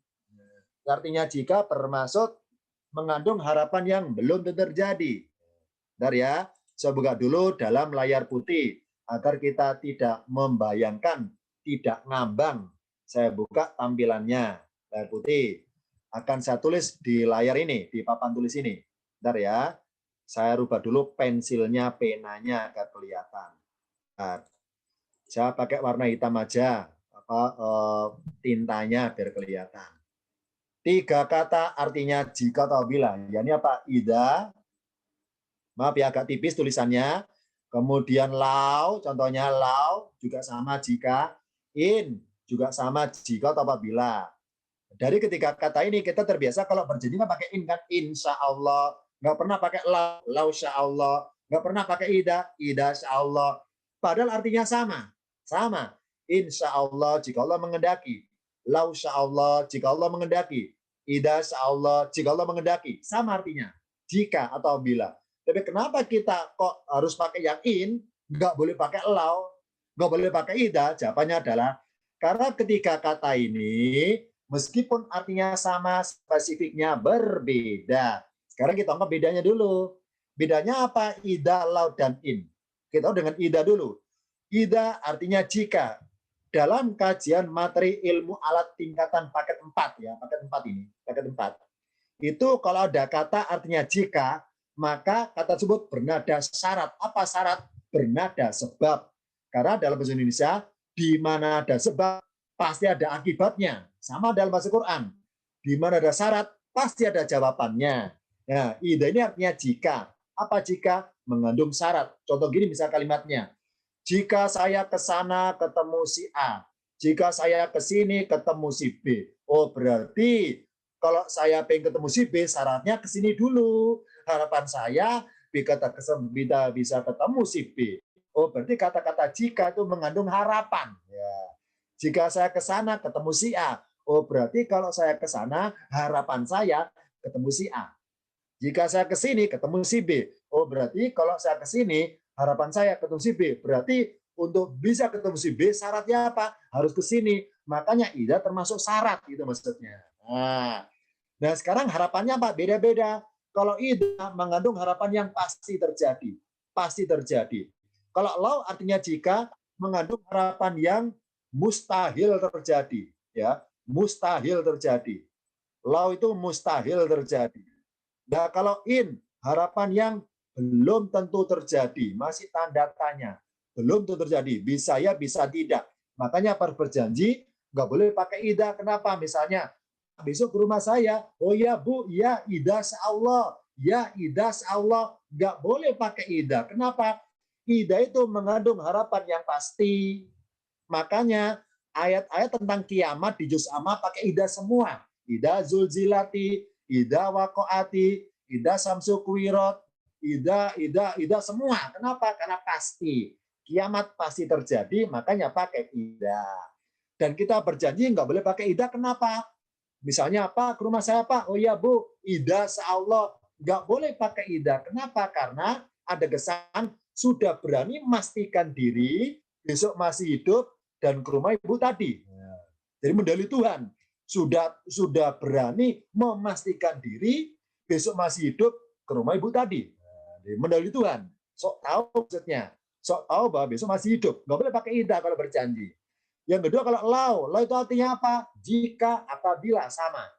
artinya jika bermaksud mengandung harapan yang belum terjadi. Bentar ya. Saya buka dulu dalam layar putih agar kita tidak membayangkan, tidak ngambang. Saya buka tampilannya, layar putih. Akan saya tulis di layar ini, di papan tulis ini. Bentar ya, saya rubah dulu pensilnya, penanya agar kelihatan. Bentar. Saya pakai warna hitam aja, tintanya biar kelihatan. 3 kata artinya jika atau bila. Ya, ini apa? Ida. Maaf ya, agak tipis tulisannya. Kemudian lau, contohnya lau juga sama jika, in juga sama jika atau apabila. Dari ketiga kata ini kita terbiasa kalau berjanji kan pakai in kan, insya Allah, nggak pernah pakai lau, lau sya Allah, nggak pernah pakai ida, ida sya Allah. Padahal artinya sama. Insya Allah jika Allah mengendaki, lau sya Allah jika Allah mengendaki, ida sya Allah jika Allah mengendaki, sama artinya, jika atau bila. Tapi kenapa kita kok harus pakai yang in, nggak boleh pakai lau, nggak boleh pakai ida? Jawabannya adalah karena ketiga kata ini meskipun artinya sama, spesifiknya berbeda. Sekarang kita anggap bedanya dulu. Bedanya apa? Ida, lau, dan in. Kita dengan ida dulu. Ida artinya jika. Dalam kajian materi ilmu alat tingkatan paket 4 ya, paket 4 ini, paket 4. Itu kalau ada kata artinya jika, maka kata tersebut bernada syarat. Apa syarat? Bernada sebab. Karena dalam bahasa Indonesia, di mana ada sebab, pasti ada akibatnya. Sama dalam bahasa Quran. Di mana ada syarat, pasti ada jawabannya. Nah, ida ini artinya jika. Apa jika? Mengandung syarat. Contoh gini misal kalimatnya. Jika saya ke sana ketemu si A. Jika saya ke sini ketemu si B. Oh, berarti kalau saya pengen ketemu si B, syaratnya ke sini dulu. Harapan saya bisa ketemu si B. Oh, berarti kata-kata jika itu mengandung harapan. Ya. Jika saya ke sana ketemu si A. Oh, berarti kalau saya ke sana harapan saya ketemu si A. Jika saya ke sini ketemu si B. Oh, berarti kalau saya ke sini harapan saya ketemu si B. Berarti untuk bisa ketemu si B syaratnya apa? Harus ke sini. Makanya ida termasuk syarat gitu maksudnya. Nah, sekarang harapannya apa? Beda-beda. Kalau ida mengandung harapan yang pasti terjadi. Pasti terjadi. Kalau lau artinya jika mengandung harapan yang mustahil terjadi. Ya, mustahil terjadi. Lau itu mustahil terjadi. Nah, kalau in, harapan yang belum tentu terjadi. Masih tanda tanya. Belum tentu terjadi. Bisa ya, bisa tidak. Makanya pas berjanji, nggak boleh pakai ida. Kenapa? Misalnya, besok ke rumah saya. Oh ya Bu, ya ida Allah. Ya ida Allah. Nggak boleh pakai ida. Kenapa? Ida itu mengandung harapan yang pasti. Makanya ayat-ayat tentang kiamat di juz amma pakai ida semua. Ida zulzilati, ida waqaati, ida samsu kuwirat, ida semua. Kenapa? Karena pasti. Kiamat pasti terjadi, makanya pakai ida. Dan kita berjanji nggak boleh pakai ida, kenapa? Misalnya apa? Ke rumah saya Pak. Oh iya Bu, ida seallah. Nggak boleh pakai ida. Kenapa? Karena ada kesan sudah berani memastikan diri, besok masih hidup, dan ke rumah ibu tadi. Jadi mendali Tuhan. Sudah berani memastikan diri, besok masih hidup, ke rumah ibu tadi. Jadi mendali Tuhan. Sok tahu maksudnya. Sok tahu bahwa besok masih hidup. Nggak boleh pakai ida kalau berjanji. Yang kedua kalau lau itu artinya apa? Jika, apabila, sama.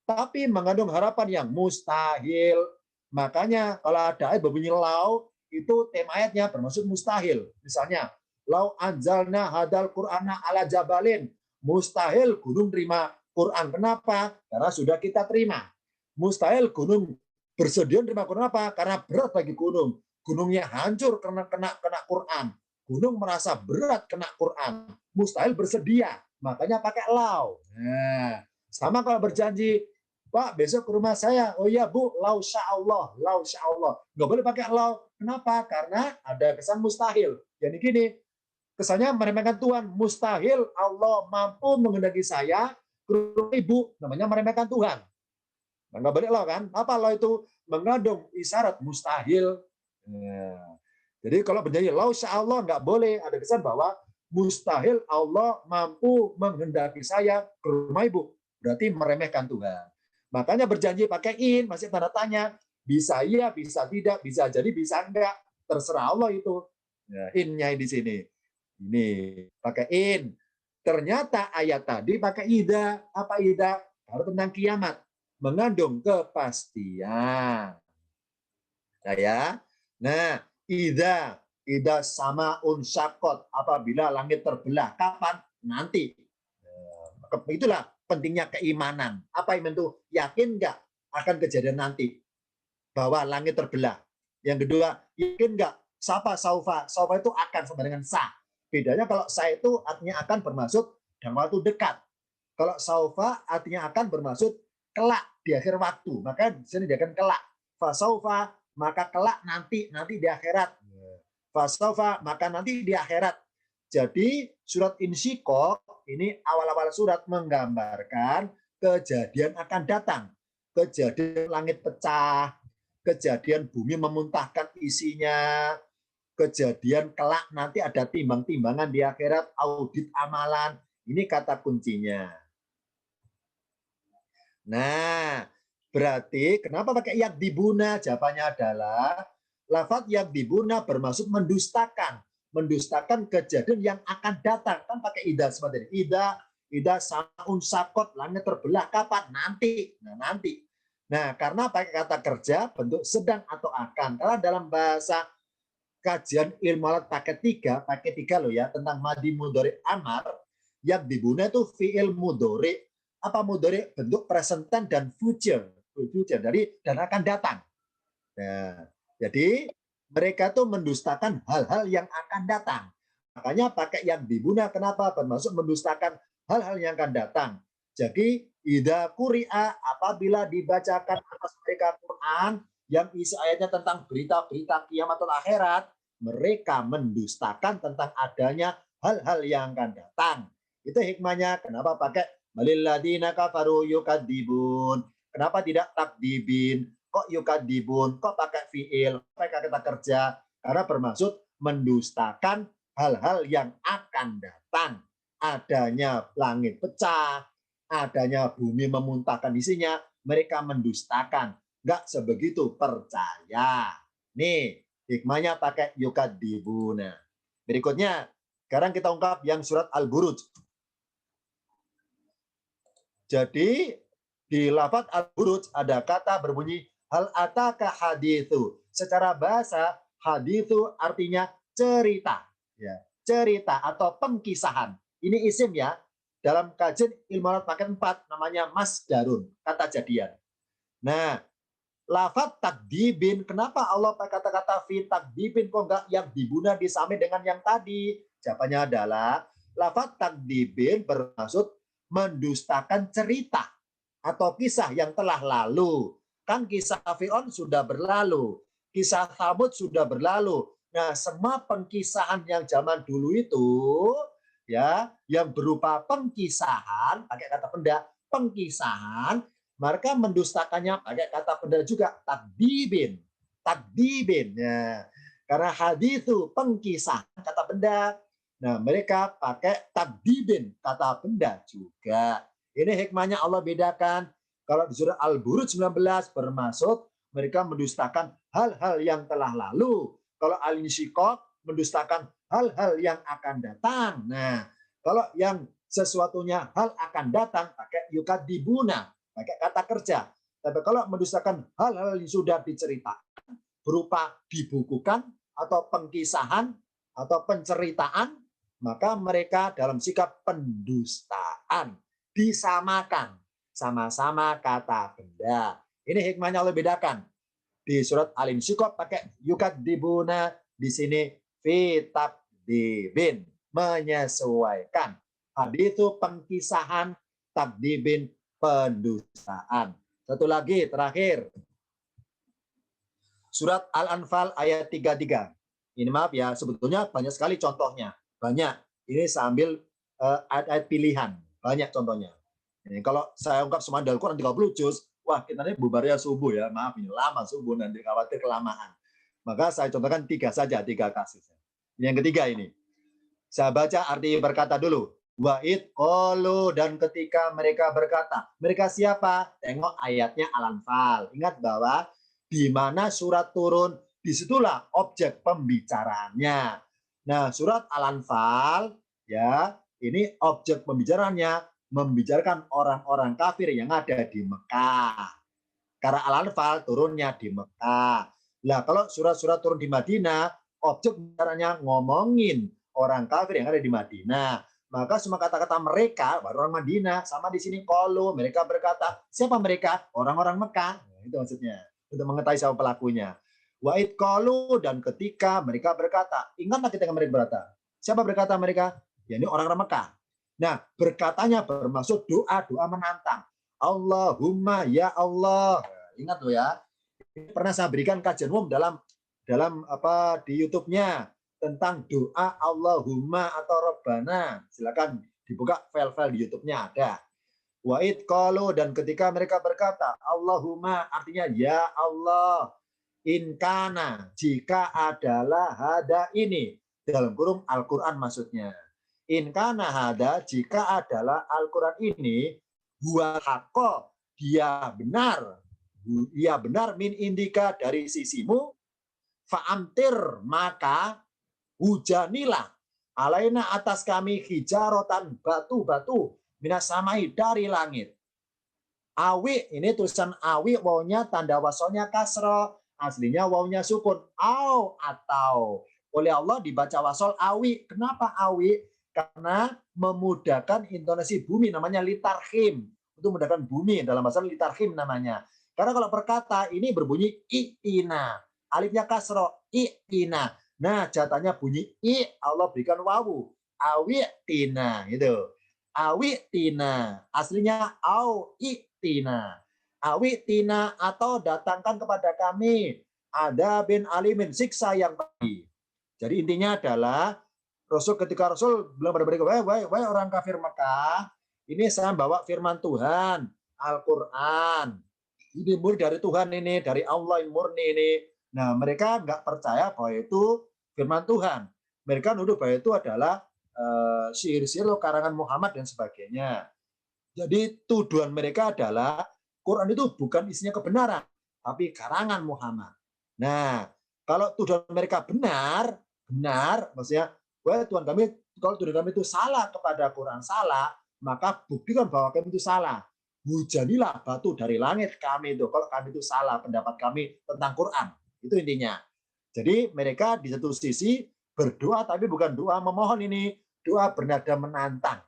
Tapi mengandung harapan yang mustahil. Makanya kalau ada ayat berbunyi lau, itu tema ayatnya bermaksud mustahil. Misalnya, lau anzalna hadal qur'ana ala jabalin. Mustahil gunung terima Quran. Kenapa? Karena sudah kita terima. Mustahil gunung bersedia terima Quran. Kenapa? Karena berat bagi gunung. Gunungnya hancur karena kena Quran. Gunung merasa berat kena Quran. Mustahil bersedia. Makanya pakai lau. Nah, sama kalau berjanji, Pak, besok ke rumah saya. Oh iya, Bu, lau sya'allah. Lau sya'allah. Nggak boleh pakai lau. Kenapa? Karena ada kesan mustahil. Jadi gini, kesannya meremehkan Tuhan. Mustahil Allah mampu menghendaki saya ke rumah ibu. Namanya meremehkan Tuhan. Nah, nggak boleh lau kan? Apa lau itu? Mengandung isyarat mustahil. Nah, jadi kalau berjanji lau sya'allah nggak boleh. Ada kesan bahwa mustahil Allah mampu menghendaki saya ke rumah ibu. Berarti meremehkan Tuhan. Makanya berjanji pakai in, masih tanda tanya. Bisa iya, bisa tidak, bisa jadi, bisa enggak. Terserah Allah itu. Ya, in-nya di sini. Ini pakai in. Ternyata ayat tadi pakai ida. Apa ida? Harus tentang kiamat. Mengandung kepastian. Ya. Nah, ida sama unsakot apabila langit terbelah. Kapan? Nanti. Itulah pentingnya keimanan. Apa iman itu? Yakin nggak akan kejadian nanti bahwa langit terbelah? Yang kedua, yakin nggak? Sapa saufa? Saufa itu akan sama dengan sa. Bedanya kalau sa itu artinya akan bermaksud dalam waktu dekat. Kalau saufa artinya akan bermaksud kelak di akhir waktu. Maka di sini dia akan kelak. Fasaufa maka kelak nanti di akhirat. Fasaufa maka nanti di akhirat. Jadi surat Insyikok ini awal-awal surat menggambarkan kejadian akan datang. Kejadian langit pecah, kejadian bumi memuntahkan isinya, kejadian kelak nanti ada timbang-timbangan di akhirat, audit amalan. Ini kata kuncinya. Nah, berarti kenapa pakai yakdibuna? Jawabannya adalah lafaz yakdibuna bermaksud mendustakan. Mendustakan kejadian yang akan datang. Kan pakai ida seperti ini. Ida saun sakot, langit terbelah. Kapan? Nanti. Nah, nanti. Nah, karena pakai kata kerja, bentuk sedang atau akan. Karena dalam bahasa kajian ilmu alat pakai tiga loh ya, tentang madi mudhari amar, yakdibuna itu fi'il mudhari. Apa mudhari? Bentuk present tense dan future dari dan akan datang. Nah, jadi mereka tuh mendustakan hal-hal yang akan datang. Makanya pakai yang dibuna. Kenapa? Bermaksud mendustakan hal-hal yang akan datang. Jadi idza quri'a apabila dibacakan atas mereka Quran yang isi ayatnya tentang berita-berita kiamat atau akhirat, mereka mendustakan tentang adanya hal-hal yang akan datang. Itu hikmahnya kenapa pakai balilladina kafaru yukadzibun. Kenapa tidak takdibin? Kok yukadzibun? Kok pakai fiil? Pakai kata kerja? Karena bermaksud mendustakan hal-hal yang akan datang. Adanya langit pecah, adanya bumi memuntahkan isinya, mereka mendustakan. Nggak sebegitu percaya. Nih, hikmahnya pakai yukadzibuna. Berikutnya, sekarang kita ungkap yang surat Al-Buruj. Jadi di lafaz Al-Buruj ada kata berbunyi hal ataka hadithu. Secara bahasa hadithu artinya cerita, ya, cerita atau pengkisahan. Ini isim ya. Dalam kajian ilmu alat paket 4 namanya masdarun, kata jadian. Nah, Lafat takdibin, kenapa Allah pakai kata-kata fi takdibin, kok enggak yang dibuna disamain dengan yang tadi? Jawabannya adalah lafat takdibin bermaksud mendustakan cerita atau kisah yang telah lalu. Kan kisah Fir'aun sudah berlalu, kisah Thamud sudah berlalu. Nah, semua pengkisahan yang zaman dulu itu ya, yang berupa pengkisahan, pakai kata benda, pengkisahan, mereka mendustakannya pakai kata benda juga, takdibin. Takdibin. Ya. Karena hadis itu pengkisahan kata benda. Nah, mereka pakai takdibin kata benda juga. Ini hikmahnya Allah bedakan. Kalau di surah Al-Buruj 19 bermaksud mereka mendustakan hal-hal yang telah lalu. Kalau Al-Insyiqaq mendustakan hal-hal yang akan datang. Nah, kalau yang sesuatunya hal akan datang pakai yukadibuna, pakai kata kerja. Tapi kalau mendustakan hal-hal yang sudah diceritakan berupa dibukukan atau pengkisahan atau penceritaan, maka mereka dalam sikap pendustaan, disamakan sama-sama kata benda. Ini hikmahnya Allah bedakan. Di surat Al-Insyiqaq pakai yukadibuna, di sini fitabdibin, menyesuaikan. Hadis itu pengkisahan, takdibin pendustaan. Satu lagi terakhir. Surat Al-Anfal ayat 33. Ini maaf ya, sebetulnya banyak sekali contohnya. Banyak. Ini sambil ayat-ayat pilihan. Banyak contohnya. Ini kalau saya ungkap semua dalam Quran 30 juz, wah kita ini bubarnya subuh ya. Maaf ini lama subuh, nanti khawatir kelamaan. Maka saya contohkan 3 saja, 3 kasus. Yang ketiga ini. Saya baca arti berkata dulu. Wa'id qalu, dan ketika mereka berkata. Mereka siapa? Tengok ayatnya Al-Anfal. Ingat bahwa di mana surat turun, disitulah objek pembicaraannya. Nah, surat Al-Anfal ya, ini objek pembicaraannya membicarakan orang-orang kafir yang ada di Mekah. Karena Al-Anfal turunnya di Mekah. Nah, kalau surat-surat turun di Madinah, objek bicaranya ngomongin orang kafir yang ada di Madinah. Maka semua kata-kata mereka, baru orang Madinah, sama di sini qalu, mereka berkata, siapa mereka? Orang-orang Mekah. Nah, itu maksudnya, untuk mengetahui siapa pelakunya. Wa'id qalu, dan ketika mereka berkata, ingatlah ketika mereka berkata. Siapa berkata mereka? Ya, ini orang-orang Mekah. Nah, berkatanya bermaksud doa-doa menantang. Allahumma ya Allah. Ingat loh ya. Pernah saya berikan kajian umum dalam apa di YouTube-nya tentang doa Allahumma atau Rabbana. Silakan dibuka file-file di YouTube-nya ada. Wa'id qalu, dan ketika mereka berkata, Allahumma artinya ya Allah. Inkana, jika adalah hada ini. Dalam kurung Al-Quran maksudnya. Inkana hada, jika adalah Al-Quran ini, huwa haqqa, dia benar. Ia benar min indika dari sisimu, fa'amtir, maka hujanilah alaina atas kami hijarotan, batu-batu minas samai, dari langit. Awi, ini tulisan awi, wawnya tanda wasolnya kasro, aslinya wawnya sukun. Au, atau. Oleh Allah dibaca wasol awi. Kenapa awi? Karena memudahkan intonasi bumi, namanya litarhim. Untuk memudahkan bumi, dalam bahasa litarhim namanya. Karena kalau berkata ini berbunyi i'tina. Alifnya kasro, i'tina. Nah, jatahnya bunyi i, Allah berikan wawu. Awi tina, gitu. Awi tina. Aslinya au i'tina. Awi tina, atau datangkan kepada kami ada bin alimin, siksa yang pedih. Jadi intinya adalah Rasul, ketika Rasul bilang pada mereka, wahai orang kafir Mekah, ini saya bawa firman Tuhan, Al-Quran. Ini murni dari Tuhan ini, dari Allah yang murni ini. Nah, mereka nggak percaya bahwa itu firman Tuhan. Mereka nuduh bahwa itu adalah syair-syair karangan Muhammad dan sebagainya. Jadi tuduhan mereka adalah Quran itu bukan isinya kebenaran, tapi karangan Muhammad. Nah, kalau tuduhan mereka benar, maksudnya, wah Tuhan kami, kalau tuduhan kami itu salah kepada Quran, salah, maka buktikan bahwa kami itu salah. Hujanilah batu dari langit kami itu, kalau kami itu salah pendapat kami tentang Quran. Itu intinya. Jadi mereka di satu sisi berdoa, tapi bukan doa memohon ini, doa bernada menantang.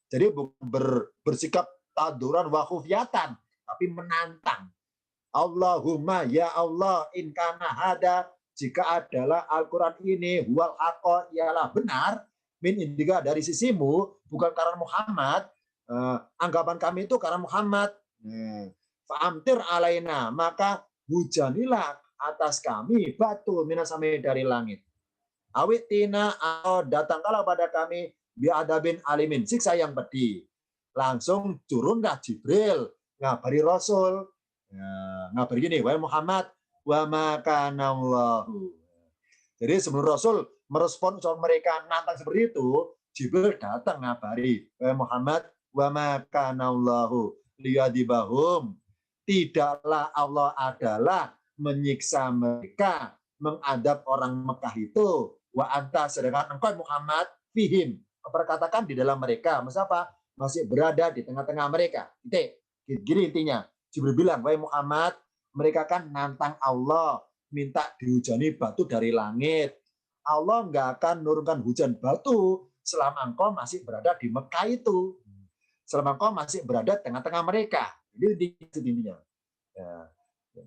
Jadi bukan bersikap taduran wa khufyatan, tapi menantang. Allahumma ya Allah in kana hada, jika adalah Al-Quran ini huwal haqqa, ialah benar, min indika dari sisimu, bukan karena Muhammad. Anggapan kami itu karena Muhammad. Fa'amtir alaina, maka hujanilah atas kami batu minasami dari langit. Awit tina atau datangkanlah pada kami biadabin alimin, siksa yang pedih. Langsung turunlah Jibril ngabari Rasul. Ngabari gini, wahai Muhammad, wa makanallahu. Jadi sebelum Rasul merespon soal mereka nantang seperti itu, Jibril datang ngabari, wahai Muhammad, wa makanallahu liyadibahum. Tidaklah Allah adalah menyiksa mereka, mengadab orang Mekah itu. Wa anta, sedangkan engkau Muhammad, fihim, perkatakan di dalam mereka. Maksudnya apa? Masih berada di tengah-tengah mereka. Gini intinya. Jibril bilang, wahai Muhammad, mereka kan nantang Allah, minta dihujani batu dari langit. Allah nggak akan nurunkan hujan batu selama engkau masih berada di Mekah itu. Selama engkau masih berada di tengah-tengah mereka. Jadi intinya.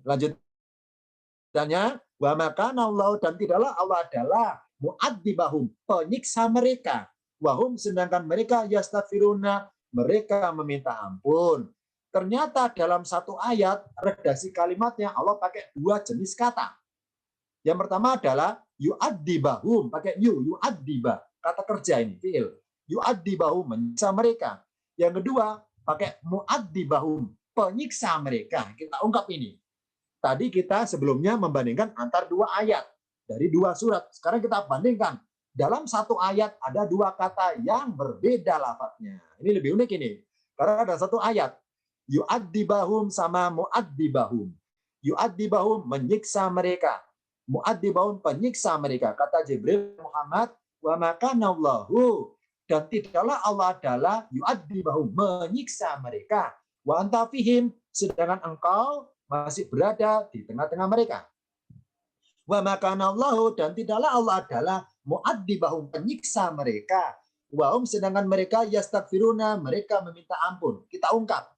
Lanjutannya, wa makana Allah, dan tidaklah Allah adalah mu'adzibahum, penyiksa mereka. Wahum, sedangkan mereka yastaghfiruna, mereka meminta ampun. Ternyata dalam satu ayat, redaksi kalimatnya Allah pakai dua jenis kata. Yang pertama adalah yu'adzibahum, pakai yu'adziba, kata kerja ini, fi'il. Yu'adzibahum, menyiksa mereka. Yang kedua, pakai mu'adzibahum, penyiksa mereka. Kita ungkap ini. Tadi kita sebelumnya membandingkan antar dua ayat dari dua surat. Sekarang kita bandingkan. Dalam satu ayat ada dua kata yang berbeda lafadznya. Ini lebih unik ini. Karena ada satu ayat. Yu'adzibahum sama mu'adzibahum. Yu'adzibahum, menyiksa mereka. Mu'adzibahum, penyiksa mereka. Kata Jibril, Muhammad, wa makanallahu, dan tidaklah Allah adalah yu'adzibahum, menyiksa mereka. Wa anta fihim, sedangkan engkau masih berada di tengah-tengah mereka. Wa makanallahu, dan tidaklah Allah adalah mu'adzibahum, penyiksa mereka. Wa hum, sedangkan mereka yastaghfiruna, mereka meminta ampun. Kita ungkap.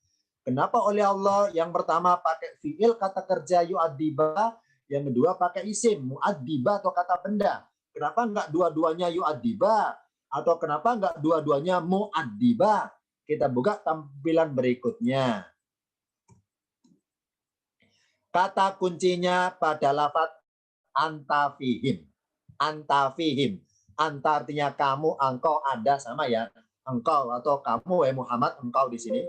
Kenapa oleh Allah yang pertama pakai fi'il kata kerja yu'adziba, yang kedua pakai isim mu'adziba atau kata benda. Kenapa enggak dua-duanya yu'adziba? Atau kenapa enggak dua-duanya mu'adziba? Kita buka tampilan berikutnya. Kata kuncinya pada lafaz anta fihim. Anta fihim. Anta artinya kamu, engkau, Anda, sama ya. Engkau atau kamu, Muhammad, engkau di sini.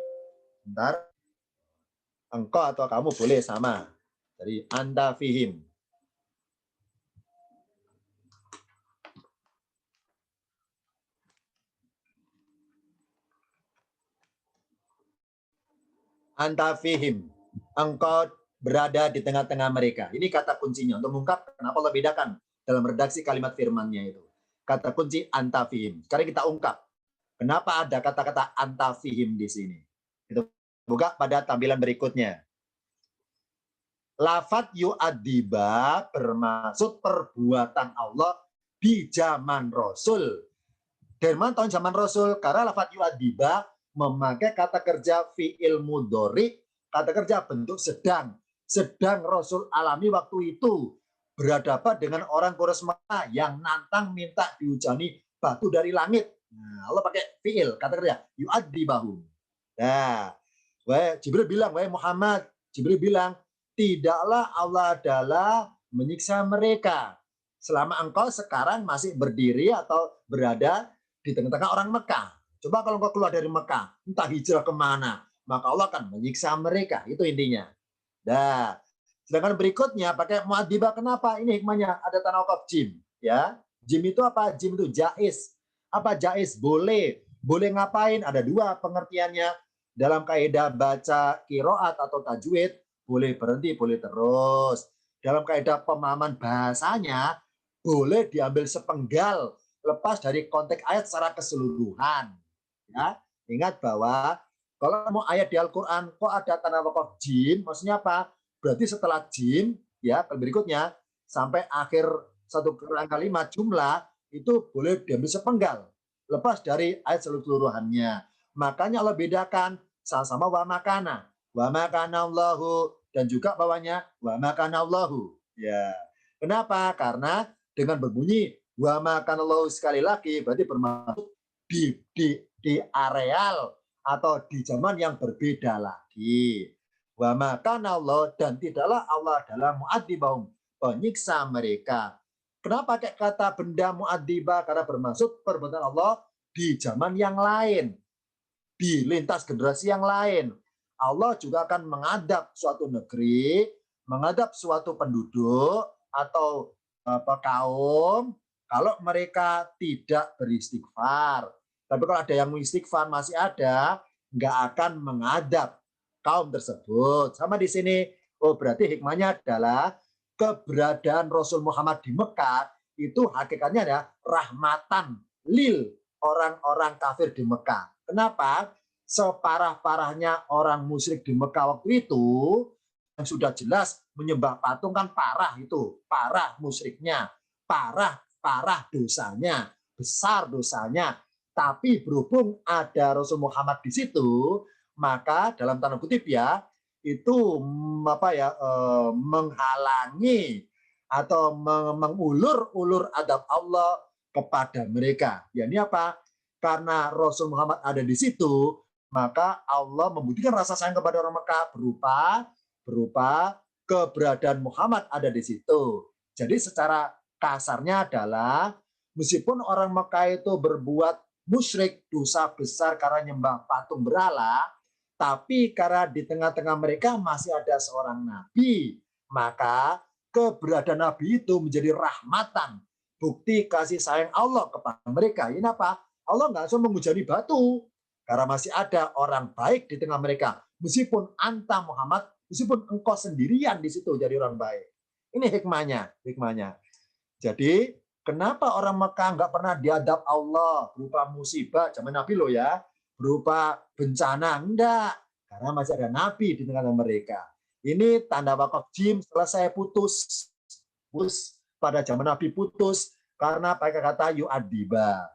Bentar. Engkau atau kamu boleh sama. Jadi anta fihim. Anta fihim. Engkau berada di tengah-tengah mereka. Ini kata kuncinya untuk mengungkap kenapa Allah bedakan dalam redaksi kalimat firman-Nya itu. Kata kunci anta fihim. Sekarang kita ungkap. Kenapa ada kata-kata anta fihim di sini? Kita buka pada tampilan berikutnya. Lafaz yu'adziba bermaksud perbuatan Allah di zaman Rasul. Dari mana tahun zaman Rasul? Karena lafaz yu'adziba memakai kata kerja fi'il mudhari, kata kerja bentuk sedang. Sedang Rasul alami waktu itu berhadapan dengan orang Quraisy Mekah yang nantang minta dihujani batu dari langit. Nah, Allah pakai fi'il, kata kerja yu'adzibahum. Nah, Jibril bilang, wahai Muhammad, Jibril bilang, tidaklah Allah adalah menyiksa mereka selama engkau sekarang masih berdiri atau berada di tengah-tengah orang Mekah. Coba kalau engkau keluar dari Mekah, entah hijrah kemana, maka Allah akan menyiksa mereka. Itu intinya. Nah, sedangkan berikutnya pakai mu'adzibah. Kenapa? Ini hikmahnya. Ada tanah wakaf jim. Ya, jim itu apa? Jim itu jaiz. Apa jaiz? Boleh. Boleh ngapain? Ada dua pengertiannya. Dalam kaidah baca qiraat atau tajwid, boleh berhenti, boleh terus. Dalam kaidah pemahaman bahasanya, boleh diambil sepenggal, lepas dari konteks ayat secara keseluruhan. Ya, ingat bahwa kalau mau ayat di Al-Quran, kok ada tanah wakaf jim, maksudnya apa? Berarti setelah jim, ya berikutnya, sampai akhir satu kalimat jumlah, itu boleh diambil sepenggal, lepas dari ayat keseluruhannya. Makanya Allah bedakan, sama-sama wa makana. Wa makana Allahu, dan juga bawahnya wa makanallahu. Ya. Kenapa? Karena dengan berbunyi wa makanallahu sekali lagi berarti bermaksud di areal atau di zaman yang berbeda lagi. Wa makanallahu dan tidaklah Allah adalah mu'adzibahum, penyiksa mereka. Kenapa pakai kata benda mu'adzibah? Karena bermaksud perbuatan Allah di zaman yang lain, di lintas generasi yang lain. Allah juga akan mengadab suatu negeri, mengadab suatu penduduk atau kaum kalau mereka tidak beristighfar. Tapi kalau ada yang istighfar masih ada, nggak akan mengadab kaum tersebut. Sama di sini, oh berarti hikmahnya adalah keberadaan Rasul Muhammad di Mekah itu hakikatnya adalah rahmatan lil orang-orang kafir di Mekah. Kenapa? Separah-parahnya orang musyrik di Mekah waktu itu, yang sudah jelas menyembah patung kan parah itu, parah musyriknya, parah dosanya, besar dosanya. Tapi berhubung ada Rasul Muhammad di situ, maka dalam tanda kutip ya, itu menghalangi atau mengulur-ulur adab Allah kepada mereka. Ya ini apa? Karena Rasul Muhammad ada di situ, maka Allah membuktikan rasa sayang kepada orang Mekah berupa keberadaan Muhammad ada di situ. Jadi secara kasarnya adalah meskipun orang Mekah itu berbuat musyrik, dosa besar karena nyembah patung berhala, tapi karena di tengah-tengah mereka masih ada seorang nabi, maka keberadaan nabi itu menjadi rahmatan, bukti kasih sayang Allah kepada mereka. Ini apa? Allah nggak langsung menghujani batu, karena masih ada orang baik di tengah mereka. Meskipun anta Muhammad, meskipun engkau sendirian di situ jadi orang baik. Ini hikmahnya. Jadi kenapa orang Mekah nggak pernah diadab Allah berupa musibah zaman Nabi loh ya, berupa bencana enggak, karena masih ada Nabi di tengah mereka. Ini tanda wakaf jim selesai putus pada zaman Nabi putus karena pakai kata yu'adiba.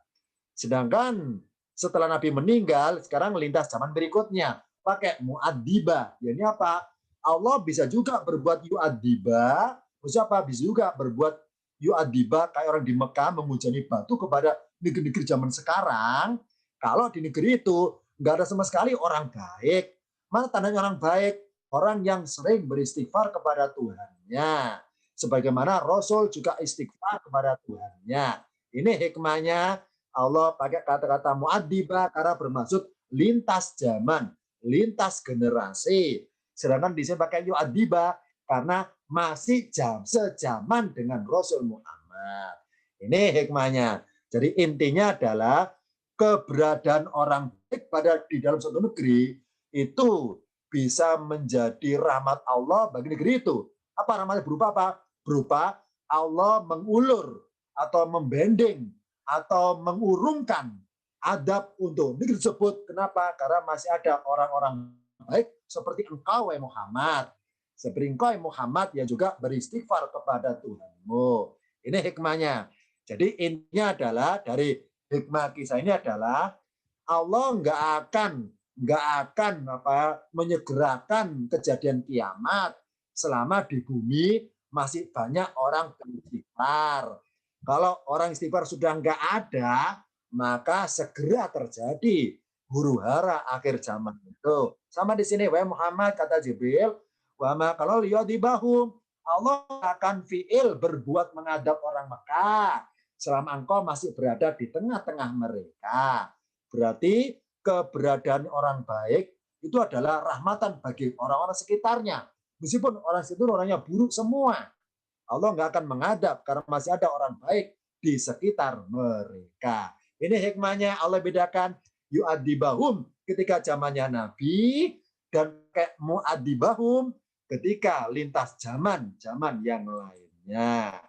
Sedangkan setelah Nabi meninggal, sekarang lintas zaman berikutnya pakai mu'adiba. Ya ini apa? Allah bisa juga berbuat yu'adiba, maksudnya apa? Bisa juga berbuat yu'adiba kayak orang di Mekah menghujani batu kepada negeri-negeri zaman sekarang. Kalau di negeri itu nggak ada sama sekali orang baik. Mana tandanya orang baik? Orang yang sering beristighfar kepada Tuhannya. Sebagaimana Rasul juga istighfar kepada Tuhannya. Ini hikmahnya Allah pakai kata-kata mu'adzibah karena bermaksud lintas zaman, lintas generasi. Sedangkan di sini pakai yu'adzibah karena masih sejaman dengan Rasul Muhammad. Ini hikmahnya. Jadi intinya adalah keberadaan orang baik di dalam suatu negeri itu bisa menjadi rahmat Allah bagi negeri itu. Apa rahmatnya? Berupa apa? Berupa Allah mengulur atau membending atau mengurungkan adab untuk negeri tersebut. Kenapa? Karena masih ada orang-orang baik seperti engkau, Muhammad. Seperti engkau, Muhammad, yang juga beristighfar kepada Tuhanmu. Ini hikmahnya. Jadi intinya adalah dari hikmah kisah ini adalah Allah nggak akan menyegerakan kejadian kiamat selama di bumi masih banyak orang beristighfar. Kalau orang istighfar sudah nggak ada, maka segera terjadi huru hara akhir zaman itu. Sama di sini, wahai Muhammad, kata Jibril, kalau lihat di bahum, Allah akan fi'il berbuat menghadap orang Mekah selama engkau masih berada di tengah-tengah mereka. Berarti keberadaan orang baik itu adalah rahmatan bagi orang-orang sekitarnya. Meskipun orang itu orangnya buruk semua, Allah nggak akan menghadap karena masih ada orang baik di sekitar mereka. Ini hikmahnya Allah bedakan yu'adzibahum ketika zamannya Nabi dan kayak mu'adzibahum ketika lintas zaman yang lainnya.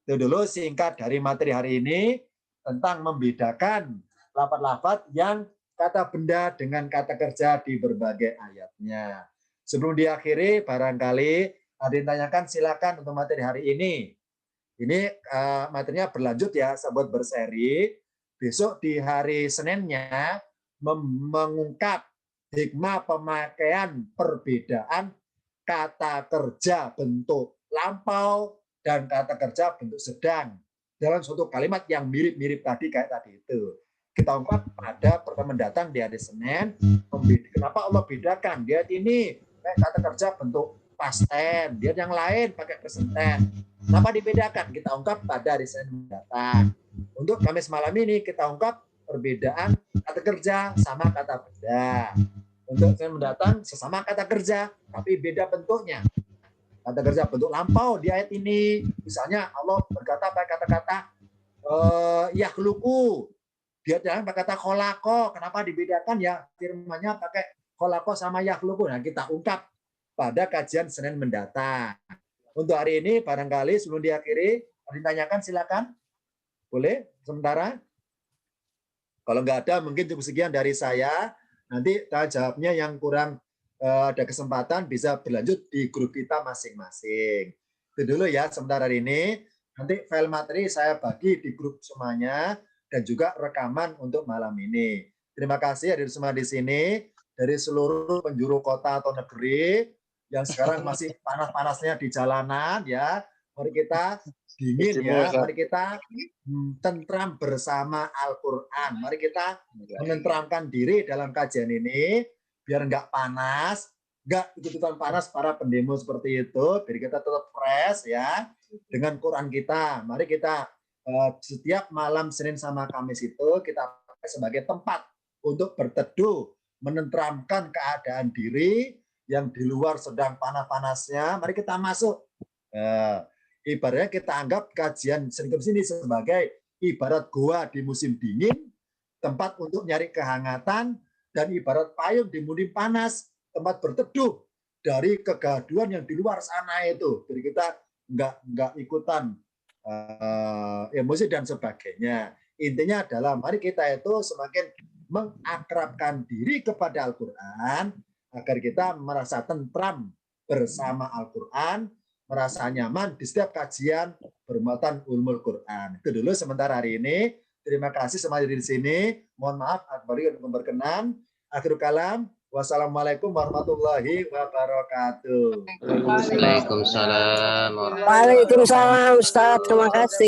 Itu dulu singkat dari materi hari ini tentang membedakan lafaz-lafaz yang kata benda dengan kata kerja di berbagai ayatnya. Sebelum diakhiri, barangkali ada yang tanyakan, silakan untuk materi hari ini. Ini materinya berlanjut ya, sahabat berseri. Besok di hari Seninnya mengungkap hikmah pemakaian perbedaan kata kerja bentuk lampau dan kata kerja bentuk sedang dalam suatu kalimat yang mirip-mirip tadi kayak tadi itu. Kita ungkap pada pertemuan mendatang di hari Senin. Kenapa Allah bedakan? Dia ini kata kerja bentuk past tense, dia yang lain pakai present tense. Kenapa dibedakan? Kita ungkap pada hari Senin mendatang. Untuk Kamis malam ini kita ungkap perbedaan kata kerja sama kata benda. Untuk Senin mendatang sesama kata kerja, tapi beda bentuknya. Kata kerja bentuk lampau di ayat ini, misalnya Allah berkata pakai kata-kata yakhluqu. Dia jangan pakai kata kholako. Kenapa dibedakan ya? Firmannya pakai kholako sama yakhluqu. Nah, kita ungkap pada kajian Senin mendatang. Untuk hari ini barangkali sebelum diakhiri, ditanyakan silakan. Boleh sementara? Kalau nggak ada mungkin cukup sekian dari saya. Nanti jawabnya yang kurang ada kesempatan bisa berlanjut di grup kita masing-masing. Itu dulu ya sementara hari ini. Nanti file materi saya bagi di grup semuanya dan juga rekaman untuk malam ini. Terima kasih hadir semua di sini dari seluruh penjuru kota atau negeri yang sekarang masih panas-panasnya di jalanan ya. Mari kita dingin ya, mari kita tentram bersama Al-Quran. Mari kita menentramkan diri dalam kajian ini biar nggak panas, nggak ikut-ikutan panas para pendemo seperti itu, biar kita tetap fresh ya dengan Quran kita. Mari kita setiap malam Senin sama Kamis itu kita pakai sebagai tempat untuk berteduh, menenteramkan keadaan diri yang di luar sedang panas-panasnya. Mari kita masuk. Ibaratnya kita anggap kajian Senin Kamis ini sebagai ibarat goa di musim dingin, tempat untuk nyari kehangatan, dan ibarat payung di musim panas, tempat berteduh dari kegaduhan yang di luar sana itu. Jadi kita nggak ikutan emosi dan sebagainya. Intinya adalah mari kita itu semakin mengakrabkan diri kepada Al-Quran agar kita merasa tentram bersama Al-Quran, merasa nyaman di setiap kajian bermuatan ulumul Quran. Itu dulu sementara hari ini. Terima kasih semua di sini. Mohon maaf apabila berkenan. Akhirul kalam. Wassalamualaikum warahmatullahi wabarakatuh. Waalaikumsalam. Waalaikumsalam Ustaz, terima kasih.